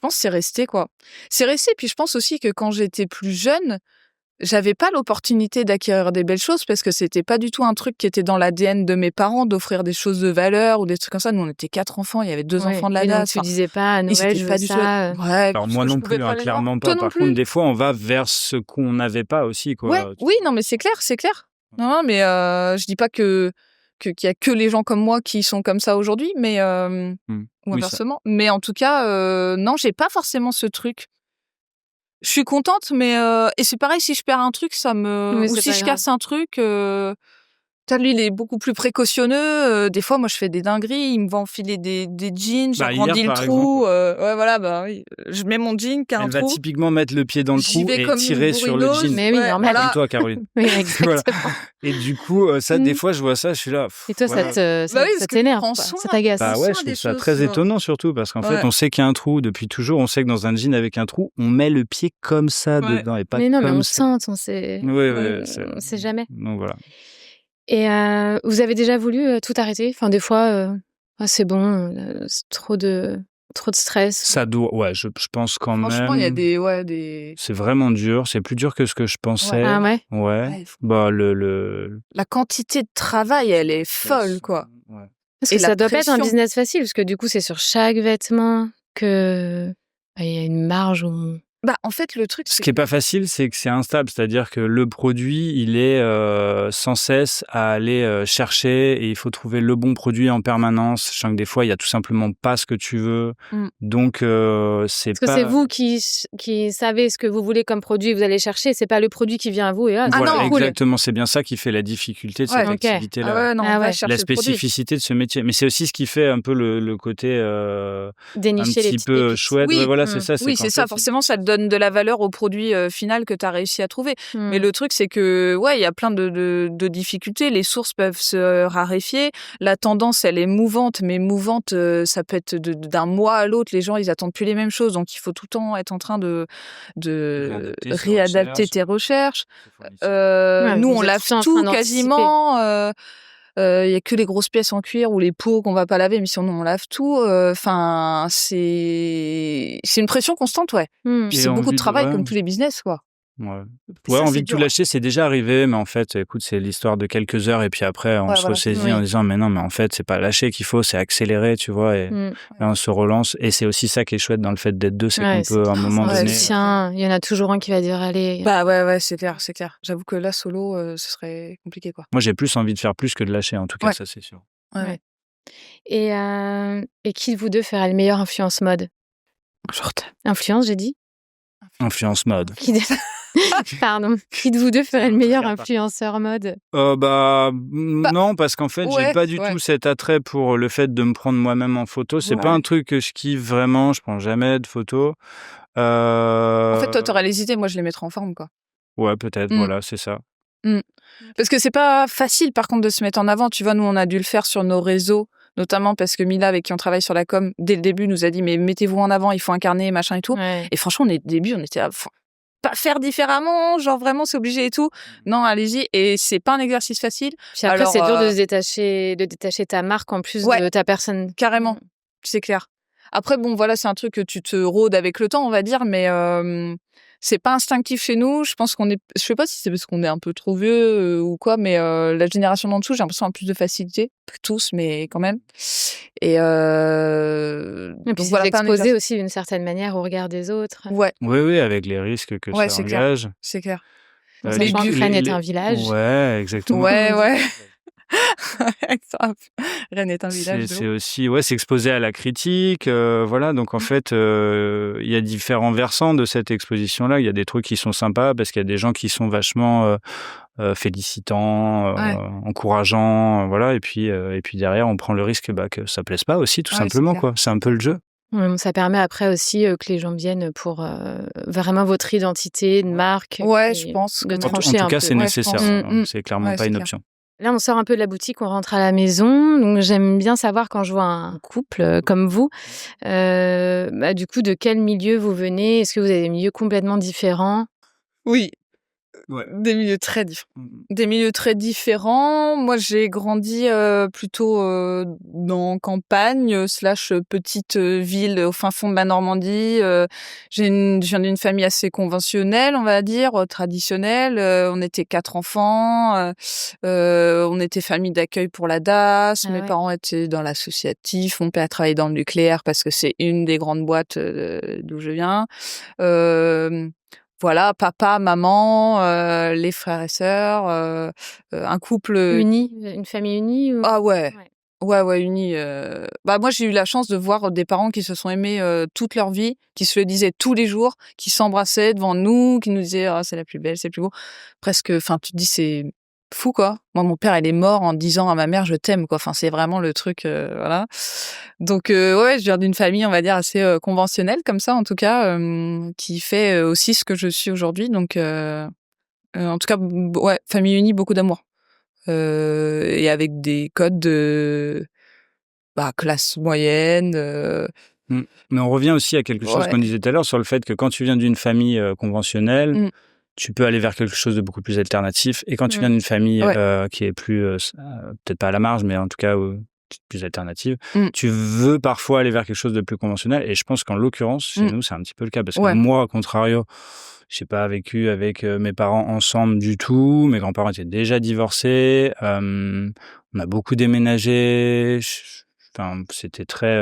pense que c'est resté, quoi. C'est resté. Puis je pense aussi que quand j'étais plus jeune, j'avais pas l'opportunité d'acquérir des belles choses parce que c'était pas du tout un truc qui était dans l'ADN de mes parents d'offrir des choses de valeur ou des trucs comme ça. Nous, on était 4 enfants, il y avait 2 enfants de la DAS. Tu disais pas à Noël, je veux ça. Ouais, alors moi non plus, clairement pas. Par contre, des fois, on va vers ce qu'on n'avait pas aussi, quoi. Ouais, oui, non, mais c'est clair. Non, mais je dis pas qu'il y a que les gens comme moi qui sont comme ça aujourd'hui, mais ou inversement. Mais en tout cas, non, j'ai pas forcément ce truc. Je suis contente, mais et c'est pareil, si je perds un truc, ça me... ou si je casse un truc... lui, il est beaucoup plus précautionneux. Des fois, moi, je fais des dingueries. Il me va enfiler des jeans, j'agrandis le trou. Ouais, voilà, oui. Je mets mon jean qui a un trou. Elle va typiquement mettre le pied dans le trou et tirer sur le jean. Mais oui, normal. Comme toi, Caroline. Oui, exactement. Voilà. Et du coup, ça, des fois, je vois ça, je suis là. Et toi, ça t'énerve, ça t'agace. Bah ouais, je trouve ça très étonnant, surtout, parce qu'en fait, on sait qu'il y a un trou. Depuis toujours, on sait que dans un jean avec un trou, on met le pied comme ça dedans et pas comme ça. Mais non, mais on sent, on sait. On sait jamais. Donc voilà. Et vous avez déjà voulu tout arrêter? Enfin, des fois, c'est bon, c'est trop de stress. Ça doit, ouais, je pense quand même. Franchement, il y a des... C'est vraiment dur, c'est plus dur que ce que je pensais. Ah ouais? Ouais. Bah, la quantité de travail, elle est folle, quoi. Ouais. Parce que ça doit pas être un business facile, parce que du coup, c'est sur chaque vêtement que il y a une marge où... Bah, en fait, le truc, ce qui est pas facile, c'est que c'est instable. C'est-à-dire que le produit, il est sans cesse à aller chercher et il faut trouver le bon produit en permanence. Sachant que des fois, il y a tout simplement pas ce que tu veux. Donc, c'est pas... Parce que c'est vous qui savez ce que vous voulez comme produit, vous allez chercher. C'est pas le produit qui vient à vous. Et voilà, non, exactement. C'est bien ça qui fait la difficulté de cette activité-là. La spécificité de ce métier. Mais c'est aussi ce qui fait un peu le côté dénicher un petit peu chouette. Oui, voilà, c'est ça. Oui, c'est ça. Forcément, ça te donne de la valeur au produit final que tu as réussi à trouver. Mais le truc, c'est que, ouais, il y a plein de difficultés. Les sources peuvent se raréfier. La tendance, elle est mouvante, mais mouvante, ça peut être d'un mois à l'autre. Les gens, ils attendent plus les mêmes choses. Donc, il faut tout le temps être en train de réadapter tes recherches. Nous, on lave tout quasiment. Il y a que les grosses pièces en cuir ou les peaux qu'on va pas laver, mais sinon on lave tout. Enfin, c'est une pression constante, ouais. Puis c'est beaucoup de travail comme tous les business, quoi. Ouais, envie de tout lâcher, c'est déjà arrivé, mais en fait, écoute, c'est l'histoire de quelques heures et puis après, on se ressaisit en disant, mais non, mais en fait, c'est pas lâcher qu'il faut, c'est accélérer, tu vois, et on se relance. Et c'est aussi ça qui est chouette dans le fait d'être deux, c'est qu'on peut à un moment donné. Il y en a toujours un qui va dire, allez. Bah ouais, c'est clair. J'avoue que là, solo, ce serait compliqué, quoi. Moi, j'ai plus envie de faire plus que de lâcher, en tout cas, ça, c'est sûr. Ouais. Et qui de vous deux ferait le meilleur influence mode? Influence, j'ai dit? Influence mode. Pardon. Qui de vous deux ferait le meilleur influenceur mode? Non, parce qu'en fait, j'ai pas du tout cet attrait pour le fait de me prendre moi-même en photo. C'est pas un truc que je kiffe vraiment. Je prends jamais de photos. En fait, toi, t'aurais les idées. Moi, je les mettrais en forme, quoi. Ouais, peut-être. Voilà, c'est ça. Parce que c'est pas facile, par contre, de se mettre en avant. Tu vois, nous, on a dû le faire sur nos réseaux, notamment parce que Mila, avec qui on travaille sur la com, dès le début, nous a dit, mais mettez-vous en avant, il faut incarner, machin et tout. Ouais. Et franchement, au début, on était à pas faire différemment, genre vraiment, c'est obligé et tout. Non, allez-y. Et c'est pas un exercice facile. Puis après, c'est dur de détacher ta marque en plus de ta personne. Carrément. C'est clair. Après, bon, voilà, c'est un truc que tu te rôdes avec le temps, on va dire, mais c'est pas instinctif chez nous. Je pense je sais pas si c'est parce qu'on est un peu trop vieux ou quoi, mais la génération d'en dessous, j'ai l'impression, a plus de facilité. Pas tous, mais quand même. Et puis c'est exposé aussi d'une certaine manière au regard des autres. Ouais. Oui, avec les risques que ça engage. C'est clair. Sachant que Rennes est un village. Ouais, exactement. Ouais. Rennes est un village c'est aussi s'exposer à la critique, voilà. Donc en fait, il y a différents versants de cette exposition-là. Il y a des trucs qui sont sympas parce qu'il y a des gens qui sont vachement félicitants, encourageants, voilà. Et puis derrière, on prend le risque que ça plaise pas aussi, tout simplement, quoi. C'est un peu le jeu. Ça permet après aussi que les gens viennent pour vraiment votre identité de marque. Je pense. De trancher en tout cas, un c'est peu. nécessaire. C'est clairement pas une option. Là, on sort un peu de la boutique, on rentre à la maison. Donc, j'aime bien savoir quand je vois un couple comme vous, du coup, de quel milieu vous venez? Est-ce que vous avez des milieux complètement différents? Oui. Ouais. Des milieux très différents. Des milieux très différents. Moi, j'ai grandi plutôt dans campagne / petite ville au fin fond de la Normandie. Je viens d'une famille assez conventionnelle, on va dire, traditionnelle. On était 4 enfants. On était famille d'accueil pour la DAS. Mes parents étaient dans l'associatif. Mon père travaillait dans le nucléaire parce que c'est une des grandes boîtes d'où je viens. Voilà, papa, maman, les frères et sœurs, un couple uni, une famille unie ou... Ah ouais, unie. Moi, j'ai eu la chance de voir des parents qui se sont aimés toute leur vie, qui se le disaient tous les jours, qui s'embrassaient devant nous, qui nous disaient c'est la plus belle, c'est le plus beau. Presque, enfin, tu te dis c'est fou quoi. Moi, mon père, il est mort en disant à ma mère je t'aime quoi. Enfin, c'est vraiment le truc, voilà. Donc je viens d'une famille, on va dire assez conventionnelle comme ça en tout cas, qui fait aussi ce que je suis aujourd'hui. Donc en tout cas, famille unie, beaucoup d'amour et avec des codes de classe moyenne. Mais on revient aussi à quelque chose qu'on disait tout à l'heure sur le fait que quand tu viens d'une famille conventionnelle, tu peux aller vers quelque chose de beaucoup plus alternatif. Et quand tu viens d'une famille qui est plus, peut-être pas à la marge, mais en tout cas plus alternative, tu veux parfois aller vers quelque chose de plus conventionnel. Et je pense qu'en l'occurrence, chez nous, c'est un petit peu le cas. Parce que moi, au contrario, j'ai pas vécu avec mes parents ensemble du tout. Mes grands-parents étaient déjà divorcés. On a beaucoup déménagé. C'était très...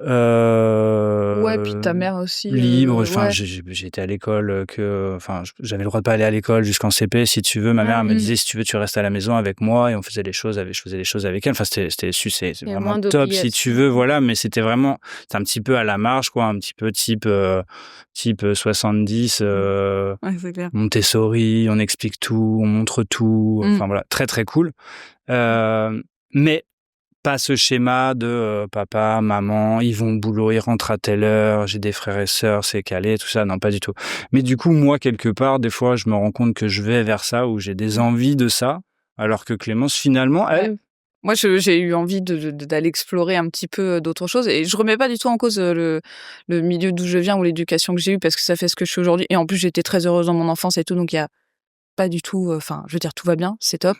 puis ta mère aussi libre. J'étais à l'école j'avais le droit de pas aller à l'école jusqu'en CP si tu veux. Ma mère me disait si tu veux tu restes à la maison avec moi et on faisait je faisais les choses avec elle. Enfin c'est vraiment top si tu veux, voilà. Mais c'est un petit peu à la marge quoi, un petit peu type 70 c'est clair. Montessori, on explique tout, on montre tout. Enfin voilà, très très cool. Mais pas ce schéma de papa, maman, ils vont au boulot, ils rentrent à telle heure, j'ai des frères et sœurs, c'est calé, tout ça, non, pas du tout. Mais du coup, moi, quelque part, des fois, je me rends compte que je vais vers ça, où j'ai des envies de ça, alors que Clémence, finalement, elle... Moi, j'ai eu envie d'aller explorer un petit peu d'autres choses, et je remets pas du tout en cause le milieu d'où je viens ou l'éducation que j'ai eue, parce que ça fait ce que je suis aujourd'hui, et en plus, j'étais très heureuse dans mon enfance et tout, donc il y a pas du tout, je veux dire, tout va bien, c'est top.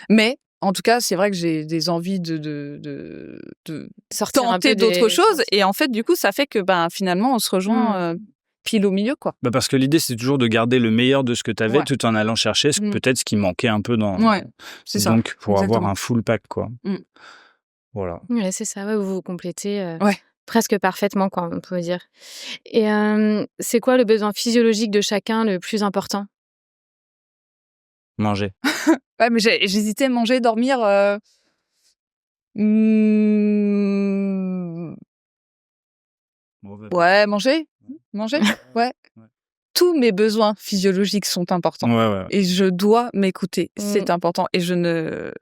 Mais en tout cas, c'est vrai que j'ai des envies de sortir tenter d'autres choses. Et en fait, du coup, ça fait que finalement, on se rejoint pile au milieu, quoi. Parce que l'idée, c'est toujours de garder le meilleur de ce que tu avais tout en allant chercher peut-être ce qui manquait un peu dans... c'est ça. Donc, pour avoir un full pack, quoi. Voilà. Ouais, c'est ça. Vous vous complétez presque parfaitement, quoi, on peut dire. Et c'est quoi le besoin physiologique de chacun le plus important ? Manger. Mais j'hésitais, manger, dormir. Manger. Ouais. Tous mes besoins physiologiques sont importants. Et je dois m'écouter. C'est important. Et je ne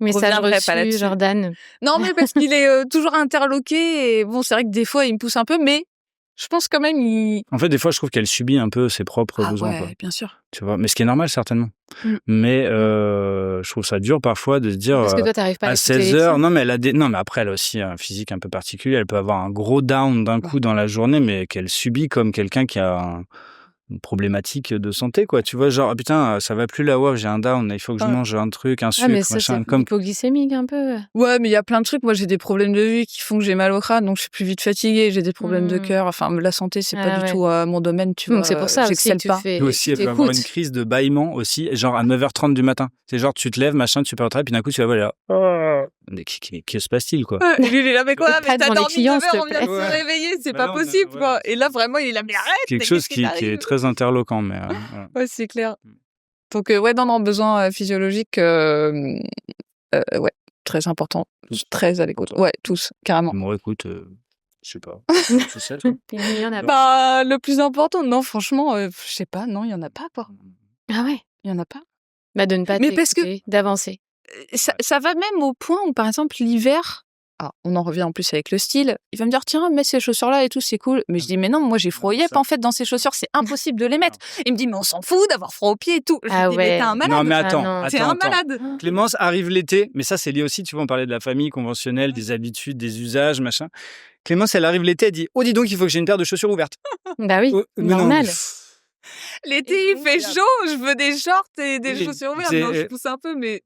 reviendrai pas là-dessus. Jordan. Non, mais parce qu'il est toujours interloqué. Et bon, c'est vrai que des fois, il me pousse un peu, mais je pense quand même En fait, des fois, je trouve qu'elle subit un peu ses propres besoins. Ouais, bien sûr. Tu vois, mais ce qui est normal, certainement. Mais je trouve ça dur parfois de se dire parce que toi, t'arrives pas à 16 heures. Non, mais mais après, elle a aussi un physique un peu particulier. Elle peut avoir un gros down d'un coup dans la journée, mais qu'elle subit comme quelqu'un qui a une problématique de santé, quoi. Tu vois, genre, putain, ça va plus là, j'ai un down, il faut que je mange un truc, un sucre, mais ça, machin. C'est hypoglycémique un peu. Ouais, mais il y a plein de trucs. Moi, j'ai des problèmes de vue qui font que j'ai mal au crâne, donc je suis plus vite fatiguée. J'ai des problèmes de cœur. Enfin, la santé, c'est pas du tout mon domaine, tu vois. Donc c'est pour ça j'excelle aussi pas. Et aussi, elle peut avoir une crise de bâillement aussi, genre à 9h30 du matin. C'est genre, tu te lèves, machin, tu pars au travail, puis d'un coup, tu vas voir là. Mais que se passe-t-il, quoi? Et lui, il est là, mais quoi? Mais t'as dormi 9 heures, on vient de se réveiller, c'est pas possible, quoi. Et là, vraiment, il est là, mais arrête! Quelque chose qui est très interloquant, mais... Ouais, c'est clair. Donc, ouais, non, besoin physiologique, ouais, très important. Très à l'écoute. Ouais, tous, carrément. Bon, écoute, je sais pas. C'est ça, toi Il y en a pas. Bah, le plus important, non, franchement, je sais pas, non, il y en a pas, quoi. Ah ouais. Il y en a pas. Bah, de ne pas Mais parce que t'écouter, d'avancer. ça va même au point où, par exemple, l'hiver, on en revient en plus avec le style, il va me dire, tiens, mets ces chaussures-là et tout, c'est cool. Mais je dis, mais non, moi j'ai froid aux yep, en fait, dans ces chaussures, c'est impossible de les mettre. Il me dit, mais on s'en fout d'avoir froid aux pieds et tout. Je Ah lui dis, mais ouais. t'es un malade. Non, mais Ah attends, non. T'es un malade. Clémence, arrive l'été, mais ça, c'est lié aussi, tu vois, on parlait de la famille conventionnelle, des habitudes, des usages, machin. Clémence, elle arrive l'été, elle dit, oh, dis donc, il faut que j'ai une paire de chaussures ouvertes. Bah oui, Oh, mais non, normal. L'été, il fait chaud, je veux des shorts et des Oui, chaussures ouvertes. c'est- Non, je pousse un peu, mais...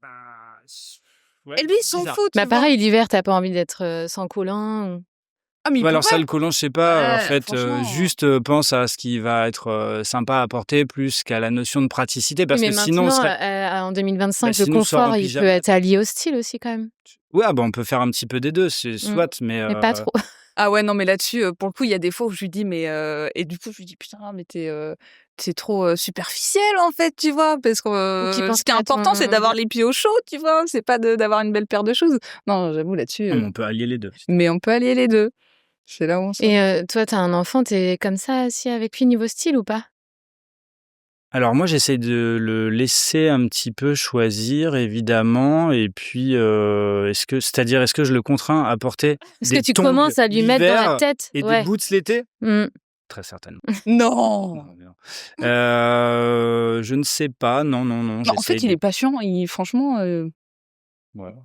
Ouais, Et lui, il s'en bizarre. fout, tu Bah vois. pareil, l'hiver, t'as pas envie d'être sans collant. Ou... Ah, mais il Ouais, alors ça, pourrait. le collant, je sais pas. En Ouais, fait, franchement. juste pense à ce qui va être sympa à porter plus qu'à la notion de praticité, Oui, parce mais que sinon, on maintenant, serait... en 2025, Bah, le sinon, on sort en confort, il peut pyjama. être allié au style aussi quand même. Ouais, bah, on peut faire un petit peu des deux, c'est soit, mais... Mais pas trop. Ah ouais, non, mais là-dessus, pour le coup, il y a des fois où je lui dis, mais... et du coup, je lui dis, putain, mais t'es trop superficiel, en fait, tu vois, parce que Ou tu penses ce qui est pas à ton- important, c'est d'avoir les pieds au chaud, tu vois, c'est pas d'avoir une belle paire de choses. Non, j'avoue, là-dessus... Non, mais on peut allier les deux. mais on peut allier les deux. C'est là où on s'en... Et toi, t'as un enfant, t'es comme ça aussi avec lui niveau style ou pas? Alors moi, j'essaie de le laisser un petit peu choisir, évidemment, et puis est-ce que je le contrains à porter Est-ce des que tu tongs commences à lui mettre dans la l'hiver tête? et Ouais. des boots l'été? Mm. Très certainement. Non. Non, mais non. Je ne sais pas. Non. Non, en fait, il est pas chiant. Franchement, Voilà.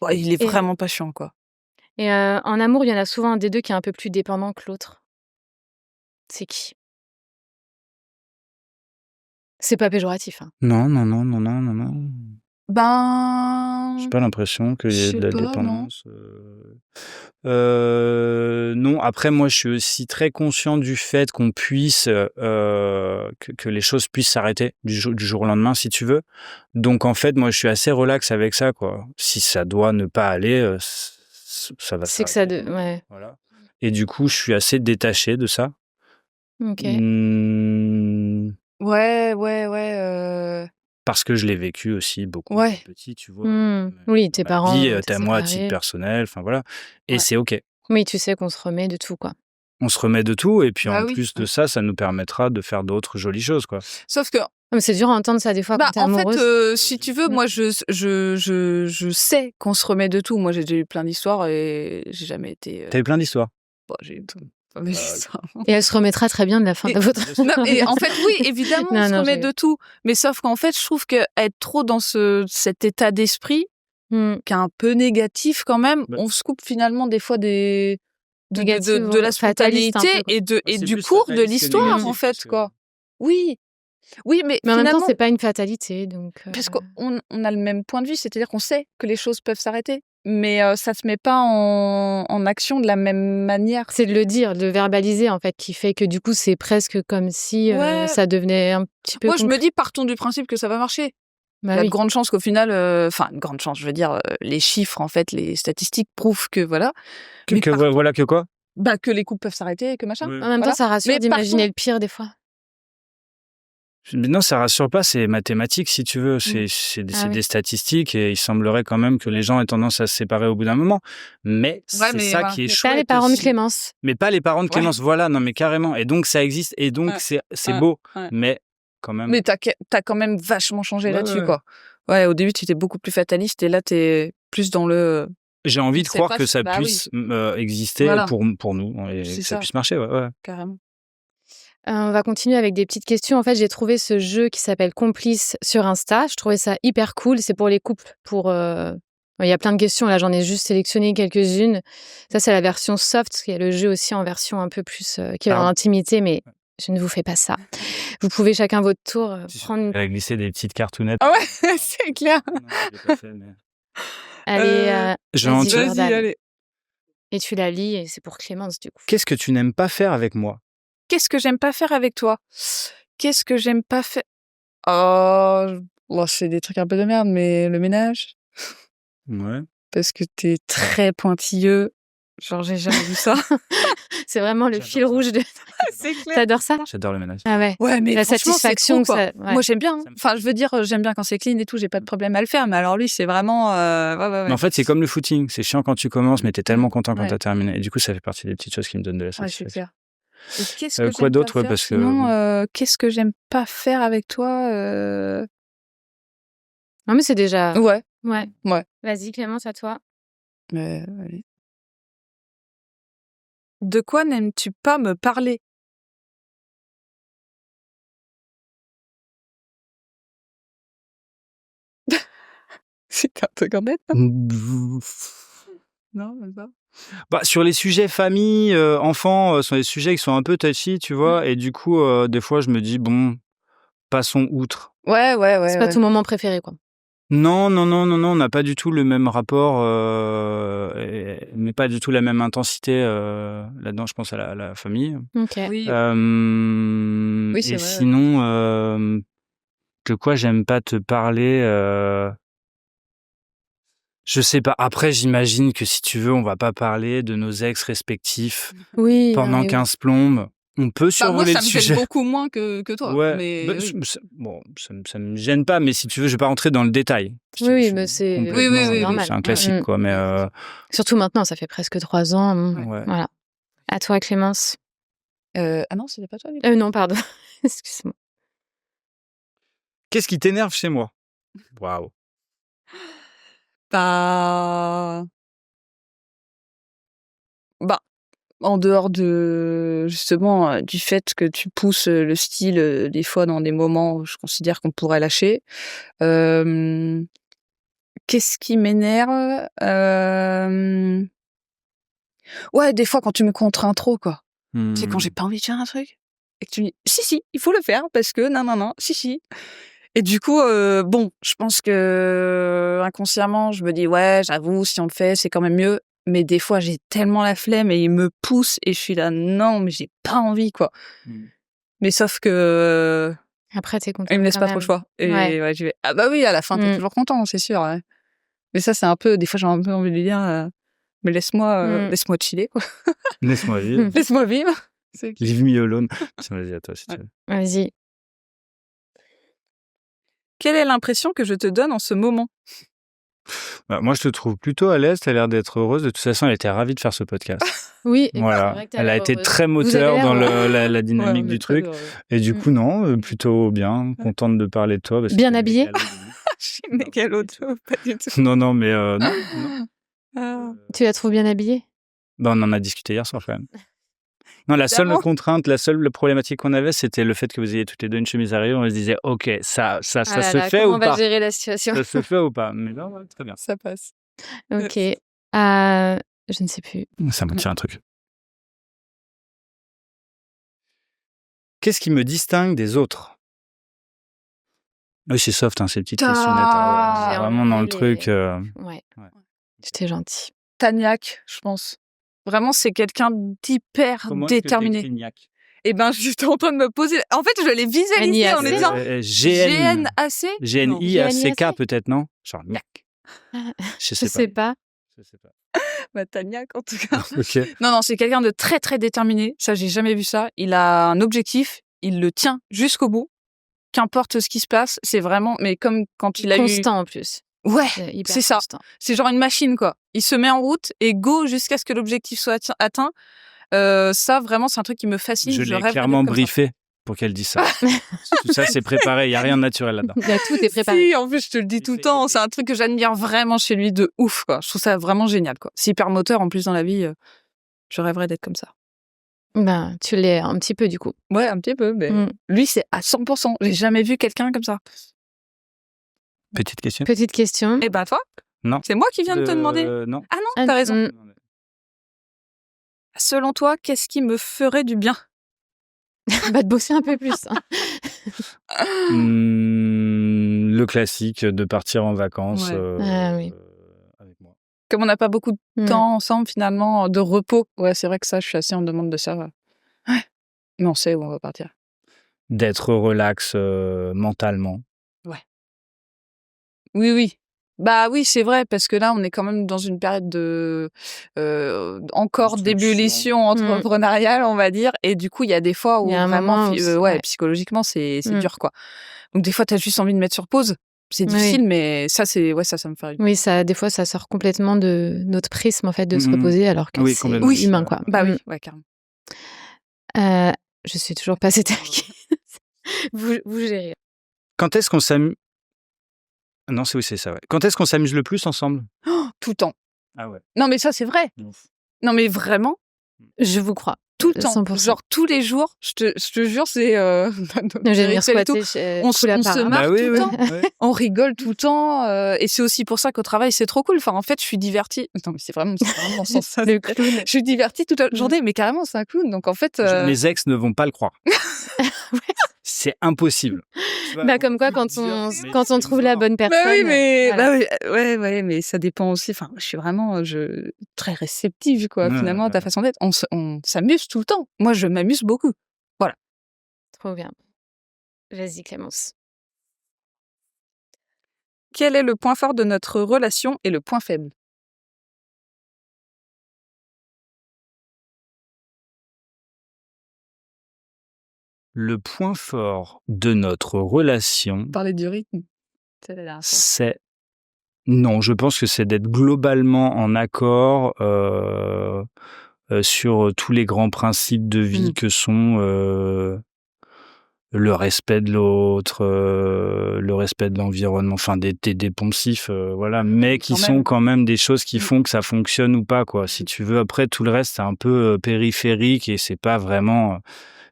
ouais, il est Et- vraiment pas chiant, quoi. Et en amour, il y en a souvent un des deux qui est un peu plus dépendant que l'autre. C'est qui? C'est pas péjoratif, hein. Non. Ben... J'ai pas l'impression qu'il y Je ait sais de la pas, non. dépendance. Non, après, moi, je suis aussi très conscient du fait qu'on puisse, que les choses puissent s'arrêter du jour au lendemain, si tu veux. Donc, en fait, moi, je suis assez relax avec ça, quoi. Si ça doit ne pas aller, ça va C'est que s'arrêter. ouais. Voilà. Et du coup, je suis assez détaché de ça. Ok. Mmh, Ouais. parce que je l'ai vécu aussi beaucoup Ouais. petit, tu vois. Oui, tes Ma parents. vie, t'es t'es à moi à titre séparés. personnel, enfin voilà. Et Ouais. c'est OK. Oui, tu sais qu'on se remet de tout, quoi. On se remet de tout, et puis Bah en oui. plus de ça, ça nous permettra de faire d'autres jolies choses, quoi. Sauf que, Ah, mais c'est dur à entendre ça des fois quand t'es en fait, amoureuse. si tu veux, moi, je sais qu'on se remet de tout. Moi, j'ai déjà eu plein d'histoires et j'ai jamais été... T'as eu plein d'histoires. Bon, j'ai eu plein d'histoires. Et elle se remettra très bien de la fin de votre... Non, et en fait, oui, évidemment, on se Non, remet je- de tout. Mais sauf qu'en fait, je trouve qu'être trop dans cet état d'esprit, Hmm. qui est un peu négatif quand même, Bah. on se coupe finalement des fois de la Fataliste un spontanéité peu, quoi. et C'est du plus cours de fataliste que l'histoire, négatif, en fait, parce que- quoi. Oui, mais Mais en même temps, finalement, c'est pas une fatalité, donc... parce qu'on a le même point de vue, c'est-à-dire qu'on sait que les choses peuvent s'arrêter, mais ça se met pas en action de la même manière. C'est de le dire, de le verbaliser, en fait, qui fait que du coup, c'est presque comme si Ouais. ça devenait un petit peu... Moi, je me concret. dis, partons du principe que ça va marcher. Bah Il y a oui. de grandes chances qu'au final, enfin, de grandes chances, je veux dire, les chiffres, en fait, les statistiques prouvent que voilà. Mais Voilà que quoi? bah, que les couples peuvent s'arrêter et que machin. Oui. En même temps, Voilà. ça rassure Mais d'imaginer le pire des fois. Mais non, ça rassure pas, c'est mathématique, si tu veux. C'est Ah oui. des statistiques, et il semblerait quand même que les gens aient tendance à se séparer au bout d'un moment. Mais c'est mais ça voilà. qui est Mais chouette pas les parents de aussi. Clémence. Mais pas les parents de Ouais. Clémence, voilà, non mais carrément. Et donc ça existe, et donc Ouais. c'est Ouais. beau, Ouais. mais quand même. Mais t'as quand même vachement changé Ouais, là-dessus, ouais. quoi. Ouais, au début, tu étais beaucoup plus fataliste et là, t'es plus dans le... J'ai envie de C'est croire pas- que ça bah oui. puisse exister Voilà. pour nous, et C'est que ça ça. puisse marcher, ouais. Carrément. On va continuer avec des petites questions. En fait, j'ai trouvé ce jeu qui s'appelle Complice sur Insta. Je trouvais ça hyper cool. C'est pour les couples. Il y a plein de questions. Là, j'en ai juste sélectionné quelques-unes. Ça, c'est la version soft. Il y a le jeu aussi en version un peu plus qui va dans l'intimité, mais je ne vous fais pas ça. Vous pouvez chacun votre tour prendre une... Elle a glissé des petites cartounettes. Ah ouais, c'est clair. Non, je l'ai pas fait, mais... Allez, J'ai en vas-y, dessous. Jordan. Vas-y, allez. Et tu la lis et c'est pour Clémence, du coup. Qu'est-ce que tu n'aimes pas faire avec moi? Qu'est-ce que j'aime pas faire avec toi? Qu'est-ce que j'aime pas faire? Oh, c'est des trucs un peu de merde, mais le ménage. Ouais. Parce que t'es très pointilleux. Genre, j'ai jamais vu ça. C'est vraiment le J'adore fil ça. rouge de... C'est clair. T'adores ça? J'adore le ménage. Ah ouais. Ouais, mais La franchement, satisfaction c'est trop, que quoi. ça... Ouais. Moi, j'aime bien. Ça me- Enfin, je veux dire, j'aime bien quand c'est clean et tout, j'ai pas de problème à le faire. Mais alors lui, c'est vraiment... ouais. Mais en fait, c'est comme le footing. C'est chiant quand tu commences, mais t'es tellement content quand Ouais. t'as terminé. Et du coup, ça fait partie des petites choses qui me donnent de la Ouais, c'est satisfaction. clair. Et qu'est-ce que Quoi j'aime d'autre, pas ouais, faire parce que- sinon, qu'est-ce que j'aime pas faire avec toi Non, mais c'est déjà... Ouais. Ouais. Ouais. Vas-y, Clémence, à toi. Allez. De quoi n'aimes-tu pas me parler? C'est un peu quand même. Non, même pas. Bah, sur les sujets famille, enfants, sont des sujets qui sont un peu touchy, tu vois. Et du coup, des fois, je me dis, bon, passons outre. Ouais. C'est pas ton moment préféré, quoi. Non, on n'a pas du tout le même rapport, mais pas du tout la même intensité là-dedans. Je pense à la famille. Ok. Oui. Et c'est vrai, ouais. sinon, de quoi j'aime pas te parler. Je sais pas. Après, j'imagine que si tu veux, on va pas parler de nos ex respectifs Oui. pendant 15 plombes. On peut Bah, moi, survoler ça le me sujet. gêne beaucoup moins que toi. Ouais. Mais Bah, oui. bon, ça me gêne pas, mais si tu veux, je vais pas rentrer dans le détail. Oui, mais c'est... complètement, Oui, normal. c'est un classique, Mm. quoi. Mais Surtout maintenant, ça fait presque 3 ans. ouais. Voilà. À toi, Clémence. Ah non, c'était pas toi. lui. Non, pardon. Excuse-moi. Qu'est-ce qui t'énerve chez moi? Waouh. Bah, en dehors de justement du fait que tu pousses le style des fois dans des moments où je considère qu'on pourrait lâcher. Qu'est-ce qui m'énerve? Ouais, des fois quand tu me contrains trop, quoi. C'est quand j'ai pas envie de faire un truc et que tu me dis si, il faut le faire parce que non, si. Et du coup, bon, je pense que inconsciemment, je me dis ouais, j'avoue, si on le fait, c'est quand même mieux. Mais des fois, j'ai tellement la flemme et il me pousse et je suis là non, mais j'ai pas envie, quoi. Mais sauf que Après, t'es content il me laisse quand pas trop même. le choix. Et Ouais. ouais, j'y vais. Ah bah oui, à la fin, t'es toujours content, c'est sûr. Ouais. Mais ça, c'est un peu. Des fois, j'ai un peu envie de lui dire, mais laisse-moi chiller, quoi. Laisse-moi vivre. Laisse-moi vivre. C'est... Leave me alone. Tiens, vas-y, à toi, si tu veux. Vas-y. Quelle est l'impression que je te donne en ce moment? Bah, moi, je te trouve plutôt à l'aise. T'as l'air d'être heureuse. De toute façon, elle était ravie de faire ce podcast. Oui. et c'est Voilà. vrai que t'as Elle a l'air été heureuse. très Vous avez moteur l'air dans heureux. la dynamique du truc. Et du coup, non, plutôt bien. Contente de parler de toi. Parce que Bien t'es habillée? méga logique. Je suis méga l'auto, pas du tout. Non, mais non. Ah. Tu la trouves bien habillée? Bah, on en a discuté hier soir, quand même. Non, la seule Évidemment. contrainte, la seule problématique qu'on avait, c'était le fait que vous ayez toutes les deux une chemise à rayures. On se disait, OK, ça Ah se là là, fait comment ou on va pas? gérer la situation? Ça se fait ou pas? Mais non, ouais, très bien. Ça passe. Ok. Je ne sais plus. Ça me tient un truc. Qu'est-ce qui me distingue des autres? Oui, c'est soft, hein, ces petites questionnettes. Hein, ouais. J'ai Vraiment dans le enlevé truc. Ouais. Ouais. J'étais gentille. Taniac, je pense. Vraiment, c'est quelqu'un d'hyper Comment est-ce que déterminé. t'écris Niac? Et ben, j'étais en train de me poser. En fait, je l'ai visualisé en NIAC. disant GNIAC GNIAC peut-être, non? Genre Niac. Je Je sais pas. Je sais pas. Bah, Taniac, en tout cas. Ok. Non, c'est quelqu'un de très, très déterminé. Ça, j'ai jamais vu ça. Il a un objectif, il le tient jusqu'au bout. Qu'importe ce qui se passe, c'est vraiment. Mais comme quand il a Constant en plus. Ouais, Hyper c'est ça. constant. C'est genre une machine, quoi. Il se met en route et go jusqu'à ce que l'objectif soit atteint. Ça, vraiment, c'est un truc qui me fascine. Je l'ai rêverais clairement d'être comme ça. briefé pour qu'elle dise ça. Tout ça, c'est préparé. Il n'y a rien de naturel là-dedans. Là, tout est préparé. Si, en plus, je te le dis tout le temps. C'est un truc que j'admire vraiment chez lui de ouf, quoi. Je trouve ça vraiment génial, quoi. C'est hyper moteur, en plus, dans la vie. Je rêverais d'être comme ça. Ben, tu l'es un petit peu du coup. Ouais, un petit peu, mais lui, c'est à 100%. J'ai jamais vu quelqu'un comme ça. Petite question. Petite question. Et ben, toi? Non. C'est moi qui viens de te demander. Non. Ah non, t'as raison. Selon toi, qu'est-ce qui me ferait du bien? Va te bosser un peu plus. Hein. Le classique de partir en vacances Oui. avec moi. Comme on n'a pas beaucoup de temps ensemble, finalement, de repos. Ouais, c'est vrai que ça, je suis assez en demande de ça. Ouais. Mais on sait où on va partir. D'être relax mentalement. Ouais. Oui. Bah oui, c'est vrai, parce que là, on est quand même dans une période encore d'ébullition entrepreneuriale, on va dire. Et du coup, il y a des fois où vraiment, psychologiquement, c'est dur, quoi. Donc, des fois, t'as juste envie de mettre sur pause. C'est difficile, mais ça, ça me fait rire. Oui, des fois, ça sort complètement de notre prisme, en fait, de se reposer, alors que c'est humain, quoi. Bah oui, ouais, carrément. Je suis toujours pas attaquée. vous gérez. Quand est-ce qu'on s'amuse... Non, c'est ça, ouais. Quand est-ce qu'on s'amuse le plus ensemble ? Tout le temps. Ah ouais. Non, mais ça, c'est vrai. Non, mais vraiment, je vous crois. Tout le temps. 100%. Genre, tous les jours, je te jure, c'est... J'ai venir squatter on se marre tout le temps. Ouais. On rigole tout le temps. Et c'est aussi pour ça qu'au travail, c'est trop cool. Enfin, en fait, je suis divertie. Non, mais c'est vraiment dans ce sens. Le clown. Je suis divertie toute la journée, mais carrément, c'est un clown. Donc, en fait... Mes ex ne vont pas le croire. C'est impossible. Comme quoi, quand on trouve la bonne personne. Bah oui, mais ouais, mais ça dépend aussi. Enfin, je suis vraiment très réceptive, quoi. Finalement, à ta façon d'être, on s'amuse tout le temps. Moi, je m'amuse beaucoup. Voilà. Trop bien. Vas-y, Clémence. Quel est le point fort de notre relation et le point faible ? Le point fort de notre relation... Parler du rythme. C'est... Non, je pense que c'est d'être globalement en accord sur tous les grands principes de vie que sont le respect de l'autre, le respect de l'environnement, enfin des poncifs, voilà, mais qui sont quand même des choses qui font que ça fonctionne ou pas, quoi. Si tu veux, après, tout le reste, c'est un peu périphérique et c'est pas vraiment...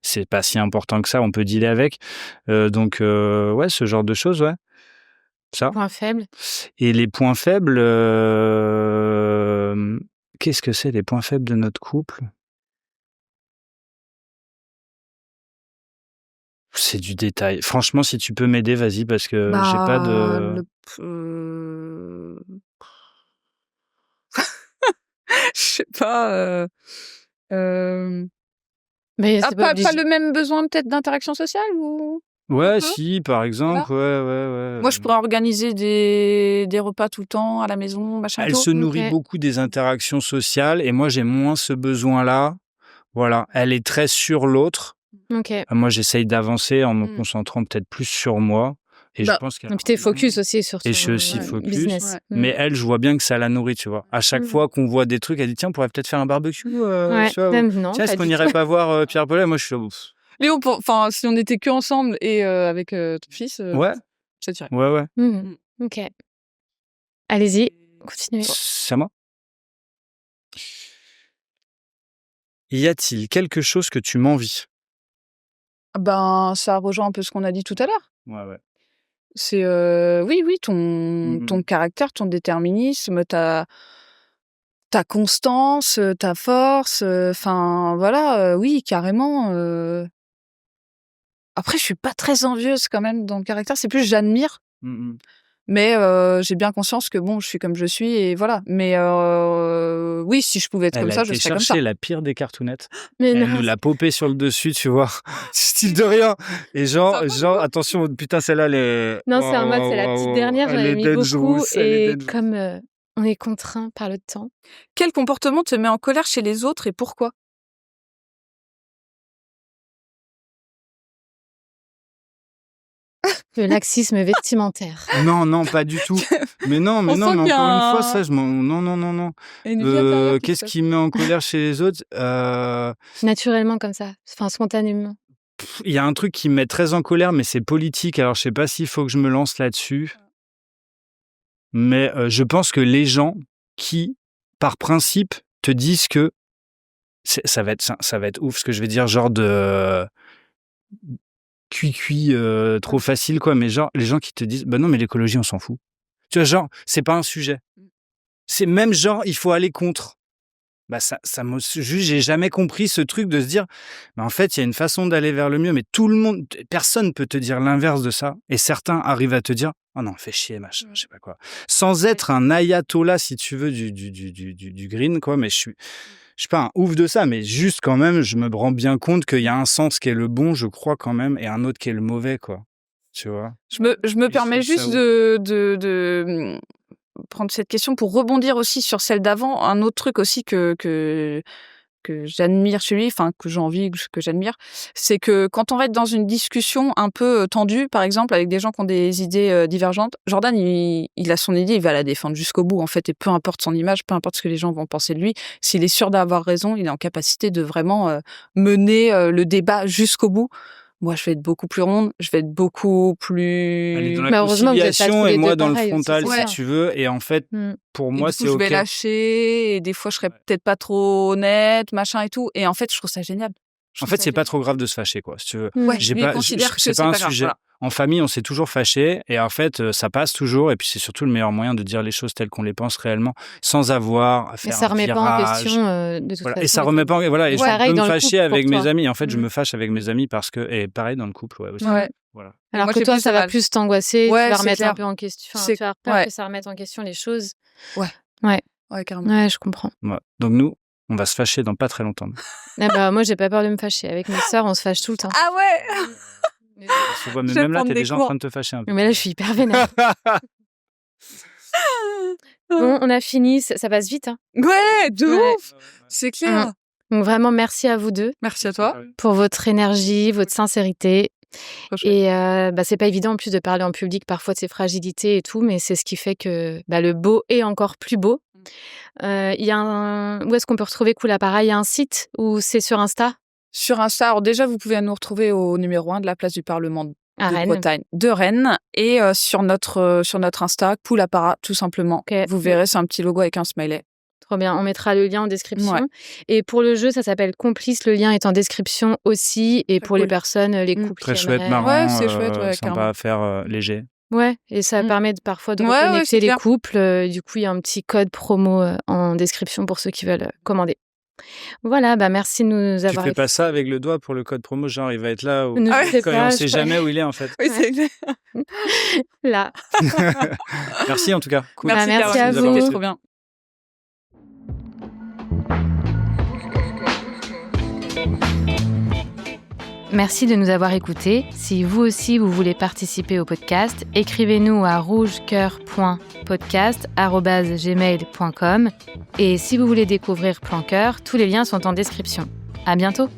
c'est pas si important que ça, on peut dealer avec. Donc, ce genre de choses, ouais. Ça. Point faible. Et les points faibles, qu'est-ce que c'est les points faibles de notre couple ? C'est du détail. Franchement, si tu peux m'aider, vas-y, parce que j'ai pas de... Je sais pas... Mais c'est pas le même besoin peut-être d'interaction sociale ou... Ouais, si, par exemple, ouais. Moi, je pourrais organiser des repas tout le temps à la maison, machin. Elle se nourrit beaucoup des interactions sociales et moi, j'ai moins ce besoin-là. Voilà, elle est très sur l'autre. Moi, j'essaye d'avancer en me concentrant peut-être plus sur moi. Et je pense qu'elle... Et puis t'es focus aussi sur ton et je suis aussi focus. business. Mais elle, je vois bien que ça la nourrit, tu vois. À chaque fois qu'on voit des trucs, elle dit tiens, on pourrait peut-être faire un barbecue. Tu vois, non, tiens, est-ce qu'on n'irait pas voir Pierre Paulet ? Moi, je suis là. Léo, si on était que ensemble et avec ton fils, ça tirait. Ouais. Ok. Allez-y, continuez. C'est à moi. Y a-t-il quelque chose que tu m'envies ? Ça rejoint un peu ce qu'on a dit tout à l'heure. Ouais. C'est oui, ton caractère, ton déterminisme, ta constance, ta force, oui, carrément. Après, je suis pas très envieuse quand même dans le caractère, c'est plus j'admire. Mais j'ai bien conscience que bon, je suis comme je suis et voilà. Mais oui, si je pouvais être comme ça, je serais comme ça. Elle a cherché la pire des cartounettes. Mais elle nous l'a popé sur le dessus, tu vois. Style de rien. Et genre, attention, putain, celle-là, elle est... Non, c'est en mode, c'est la petite dernière, j'en ai mis beaucoup. Et comme on est contraint par le temps. Quel comportement te met en colère chez les autres et pourquoi ? Le laxisme vestimentaire. Non, pas du tout. Mais encore une fois, ça, non. Qu'est-ce qui me met en colère chez les autres ? Naturellement comme ça, spontanément. Il y a un truc qui me met très en colère, mais c'est politique. Alors, je sais pas s'il faut que je me lance là-dessus. Mais je pense que les gens qui, par principe, te disent que ça va être ouf ce que je vais dire, genre de... cuit trop facile, quoi, mais genre les gens qui te disent bah non, mais l'écologie on s'en fout, tu vois, genre c'est pas un sujet, c'est même genre il faut aller contre. Bah ça me juste, j'ai jamais compris ce truc de se dire bah en fait il y a une façon d'aller vers le mieux, mais personne peut te dire l'inverse de ça, et certains arrivent à te dire oh non fais chier machin, je sais pas quoi, sans être un ayatollah si tu veux du green, quoi, mais je suis pas un ouf de ça, mais juste quand même, je me rends bien compte qu'il y a un sens qui est le bon, je crois quand même, et un autre qui est le mauvais, quoi. Tu vois ? Je me permets juste de prendre cette question pour rebondir aussi sur celle d'avant. Un autre truc aussi que j'admire chez lui, enfin que j'ai envie, que j'admire, c'est que quand on va être dans une discussion un peu tendue, par exemple, avec des gens qui ont des idées divergentes, Jordan, il a son idée, il va la défendre jusqu'au bout, en fait, et peu importe son image, peu importe ce que les gens vont penser de lui, s'il est sûr d'avoir raison, il est en capacité de vraiment mener le débat jusqu'au bout. Moi, je vais être beaucoup plus ronde, je vais être beaucoup plus... Elle est dans la conciliation et moi dans le frontal, si tu veux. Et en fait, pour moi, c'est OK. Je vais lâcher et des fois, je serais peut-être pas trop honnête, machin et tout. Et en fait, je trouve ça génial. En fait, c'est pas trop grave de se fâcher, quoi. Si tu veux. Ouais, C'est pas un sujet. Voilà. En famille, on s'est toujours fâché et en fait, ça passe toujours. Et puis, c'est surtout le meilleur moyen de dire les choses telles qu'on les pense réellement, sans avoir à faire un virage. Mais ça remet pas en question de toute façon. Et ça remet pas en question. Voilà. Et je peux me fâcher avec mes amis. En fait, je me fâche avec mes amis parce que... Et pareil dans le couple, aussi. Ouais. Voilà. Alors que toi, ça va plus t'angoisser, tu vas remettre un peu en question. Tu vas peur que ça remette en question les choses. Ouais, carrément. Ouais, je comprends. Ouais. Donc nous, on va se fâcher dans pas très longtemps. Moi, j'ai pas peur de me fâcher. Avec mes sœurs, on se fâche tout le temps. Ah ouais. Je vois, mais même là, t'es déjà en train de te fâcher un peu. Mais là, je suis hyper vénère. Bon, on a fini. Ça passe vite. Hein. Ouais, de ouf. C'est clair. Donc vraiment, merci à vous deux. Merci à toi. Pour votre énergie, votre sincérité. Et c'est pas évident en plus de parler en public parfois de ses fragilités et tout, mais c'est ce qui fait que le beau est encore plus beau. Où est-ce qu'on peut retrouver Cool Appareil? Il y a un site ou c'est sur Insta? Sur Insta, alors déjà, vous pouvez nous retrouver au numéro 1 de la place du Parlement de Rennes et sur notre Insta, Cool Appareil, tout simplement. Okay. Vous verrez, c'est un petit logo avec un smiley. Trop bien, on mettra le lien en description. Ouais. Et pour le jeu, ça s'appelle Complice, le lien est en description aussi. Et pour les personnes, les couples très chouette, marrant, c'est chouette, sympa à faire, léger. Ouais, et ça permet parfois de reconnecter les couples. Du coup, il y a un petit code promo en description pour ceux qui veulent commander. Voilà, merci de nous avoir... Tu fais pas ça avec le doigt pour le code promo, genre il va être là, ou... on ne sait jamais où il est en fait. Oui, c'est clair. Là. Merci en tout cas. Cool. Merci à vous. C'était trop bien. Merci de nous avoir écoutés. Si vous aussi vous voulez participer au podcast, écrivez-nous à rougecoeur.podcast@gmail.com. Et si vous voulez découvrir Plan Cœur, tous les liens sont en description. À bientôt.